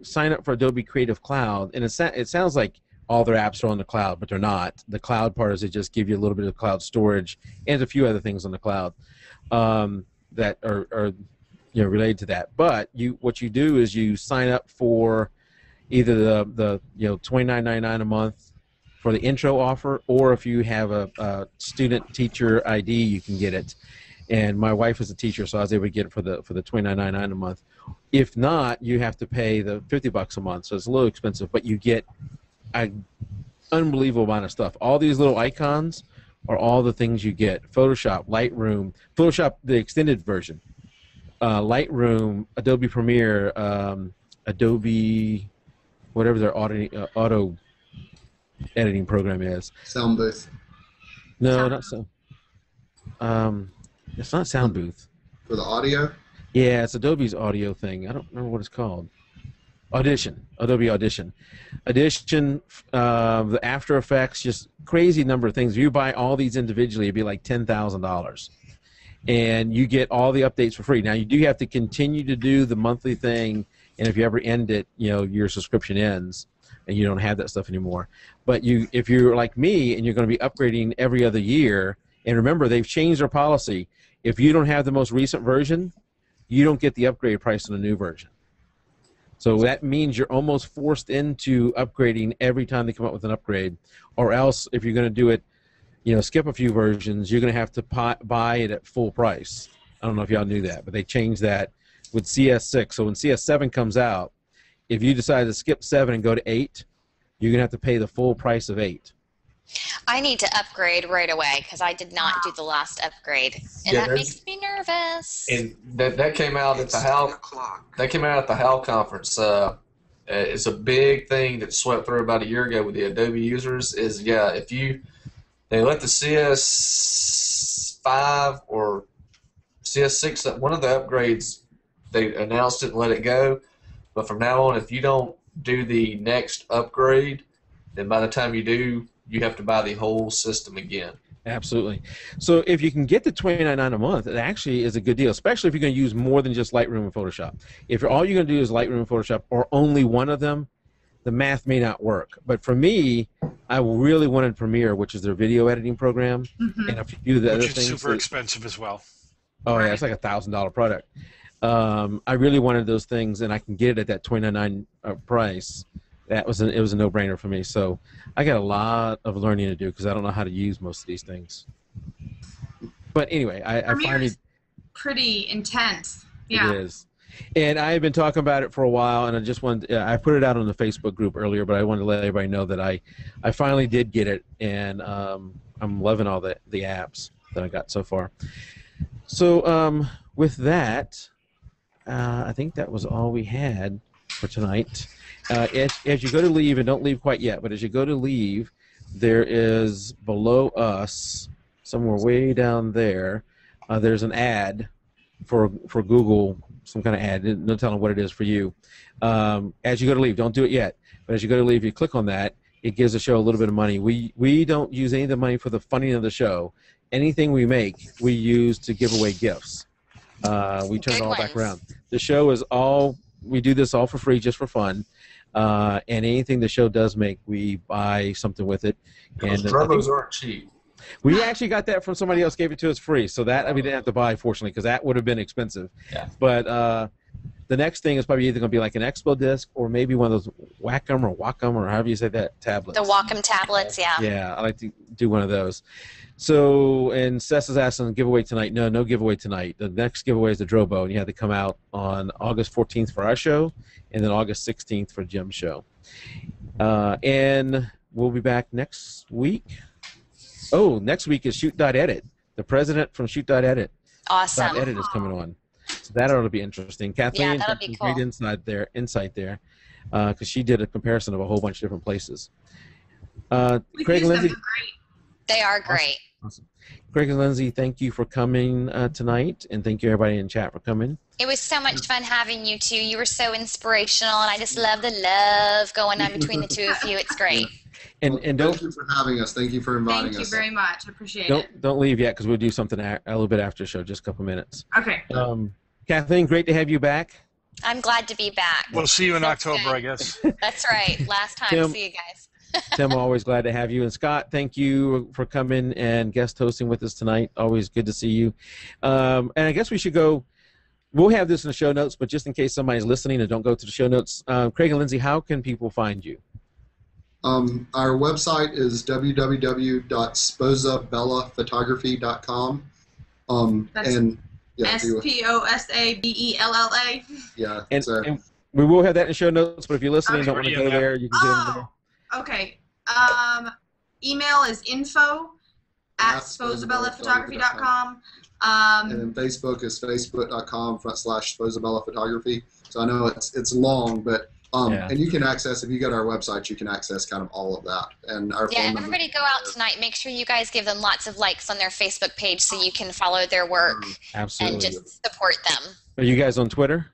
sign up for Adobe Creative Cloud, and it sounds like all their apps are on the cloud, but they're not. The cloud part is they just give you a little bit of cloud storage and a few other things on the cloud that are related to that. But what you do is you sign up for either the $29.99 a month for the intro offer, or if you have a student teacher ID, you can get it. And my wife is a teacher, so I was able to get it for the $29.99 a month. If not, you have to pay the $50 a month, so it's a little expensive, but you get an unbelievable amount of stuff. All these little icons are all the things you get. Photoshop, Lightroom, Photoshop, the extended version, Lightroom, Adobe Premiere, Adobe, whatever their auto editing program is. Sound booth. No, not so. It's not Sound Booth. For the audio? Yeah, it's Adobe's audio thing. I don't remember what it's called. Audition, Adobe Audition. Audition, the After Effects, just crazy number of things. If you buy all these individually, it'd be like $10,000. And you get all the updates for free. Now, you do have to continue to do the monthly thing, and if you ever end it, your subscription ends, and you don't have that stuff anymore. But if you're like me, and you're going to be upgrading every other year, and remember, they've changed their policy. If you don't have the most recent version, you don't get the upgrade price on the new version. So that means you're almost forced into upgrading every time they come up with an upgrade, or else if you're going to do it, skip a few versions, you're going to have to buy it at full price. I don't know if y'all knew that, but they changed that with CS6. So when CS7 comes out, if you decide to skip 7 and go to 8, you're going to have to pay the full price of 8. I need to upgrade right away because I did not do the last upgrade, and that makes me nervous. And that came out at the HAL. That came out at the HAL conference. It's a big thing that swept through about a year ago with the Adobe users. If they let the CS5 or CS6, one of the upgrades, they announced it and let it go. But from now on, if you don't do the next upgrade, then by the time you do, you have to buy the whole system again. Absolutely. So if you can get the $29.99 a month, it actually is a good deal, especially if you're going to use more than just Lightroom and Photoshop. If all you're going to do is Lightroom and Photoshop, or only one of them, the math may not work. But for me, I really wanted Premiere, which is their video editing program, and a few of the other things. Which is super expensive as well. Oh, yeah, it's like a $1,000 product. I really wanted those things, and I can get it at that $29.99 price. It was a no-brainer for me. So I got a lot of learning to do because I don't know how to use most of these things. But anyway, I finally. Pretty intense. Yeah. It is. And I have been talking about it for a while, and I just wanted I put it out on the Facebook group earlier, but I wanted to let everybody know that I finally did get it, and I'm loving all the apps that I got so far. So with that, I think that was all we had for tonight. As you go to leave, and don't leave quite yet, but as you go to leave, there is below us, somewhere way down there, there's an ad for Google, some kind of ad. No telling what it is for you. As you go to leave, don't do it yet, but as you go to leave, you click on that. It gives the show a little bit of money. We don't use any of the money for the funding of the show. Anything we make, we use to give away gifts. We turn it all back around. The show is all, we do this all for free, just for fun. And anything the show does make, we buy something with it. Because Drobos aren't cheap. We actually got that from somebody else, gave it to us free. So that we didn't have to buy, fortunately, because that would have been expensive. Yeah. But the next thing is probably either going to be like an Expo disc or maybe one of those Wacom or however you say that, tablets. The Wacom tablets, yeah. Yeah, I like to do one of those. So, and Seth is asking, giveaway tonight. No giveaway tonight. The next giveaway is the Drobo, and you have to come out on August 14th for our show, and then August 16th for Jim's show. And we'll be back next week. Oh, next week is Shoot.edit. The president from Shoot.edit. Awesome. .edit is coming on. So that ought to be interesting. Kathleen, that'll be cool. Great insight there, because she did a comparison of a whole bunch of different places. Craig Lindsey. They are great. Awesome. Craig and Lindsey, thank you for coming tonight, and thank you everybody in chat for coming. It was so much fun having you two. You were so inspirational, and I just love the love going on between the two of you. It's great. And thank you for having us. Thank you for inviting us. Thank you very much. I appreciate it. Don't leave yet, because we'll do something a little bit after the show, just a couple minutes. Okay. Kathleen, great to have you back. I'm glad to be back. We'll see you in October, I guess. That's right. Last time. Tim, see you guys. Tim, always glad to have you. And Scott, thank you for coming and guest hosting with us tonight. Always good to see you. And I guess we should go. We'll have this in the show notes, but just in case somebody's listening and don't go to the show notes, Craig and Lindsey, how can people find you? Our website is www.sposabellaphotography.com. And yeah, SPOSABELLA. Yeah. And we will have that in the show notes, but if you're listening and don't want to go there, you can get them there. Okay. Email is info@sposabellaphotography.com. And then Facebook is facebook.com/sposabellaphotography. So I know it's long, but and you can access, if you go to our website, you can access kind of all of that. And our phone number. Everybody go out tonight. Make sure you guys give them lots of likes on their Facebook page so you can follow their work and just support them. Are you guys on Twitter?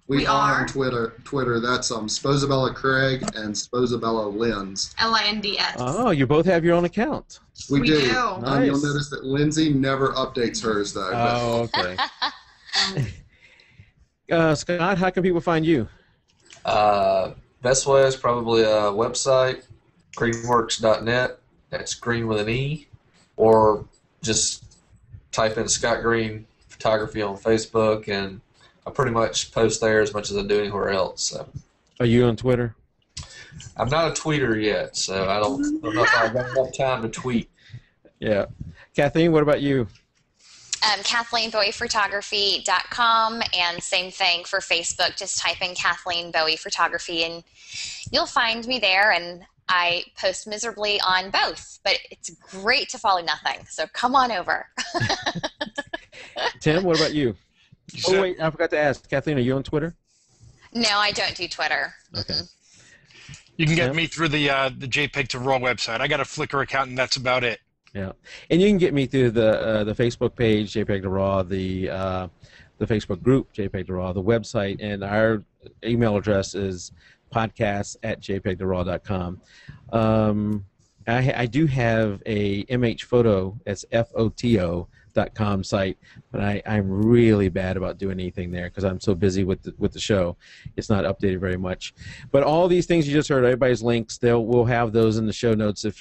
We are on Twitter. That's Sposabella Craig and Sposabella Linds. LINDS. Oh, you both have your own account. We do. Nice. You'll notice that Lindsay never updates hers, though. Oh, okay. Scott, how can people find you? Best way is probably a website, greenworks.net. That's green with an E. Or just type in Scott Greene Photography on Facebook, and I pretty much post there as much as I do anywhere else. So. Are you on Twitter? I'm not a tweeter yet, so I don't know if I've got enough time to tweet. Yeah. Kathleen, what about you? KathleenBowiePhotography.com, and same thing for Facebook. Just type in Kathleen Bowie Photography, and you'll find me there. And I post miserably on both, but it's great to follow nothing. So come on over. Tim, what about you? Oh, wait, I forgot to ask. Kathleen, are you on Twitter? No, I don't do Twitter. Okay. You can get me through the jpeg2RAW website. I got a Flickr account, and that's about it. Yeah, and you can get me through the Facebook page, jpeg2RAW, the Facebook group, jpeg2RAW, the website, and our email address is podcast@jpeg2RAW.com. I do have a MHphoto, that's FOTO.com site, but I'm really bad about doing anything there because I'm so busy with the show. It's not updated very much. But all these things you just heard, everybody's links, we'll have those in the show notes if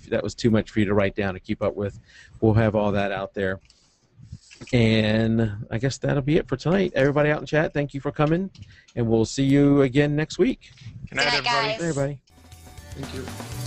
that was too much for you to write down to keep up with. We'll have all that out there. And I guess that'll be it for tonight. Everybody out in chat, thank you for coming, and we'll see you again next week. Good night, Good night, everybody. guys. Bye, everybody. Thank you.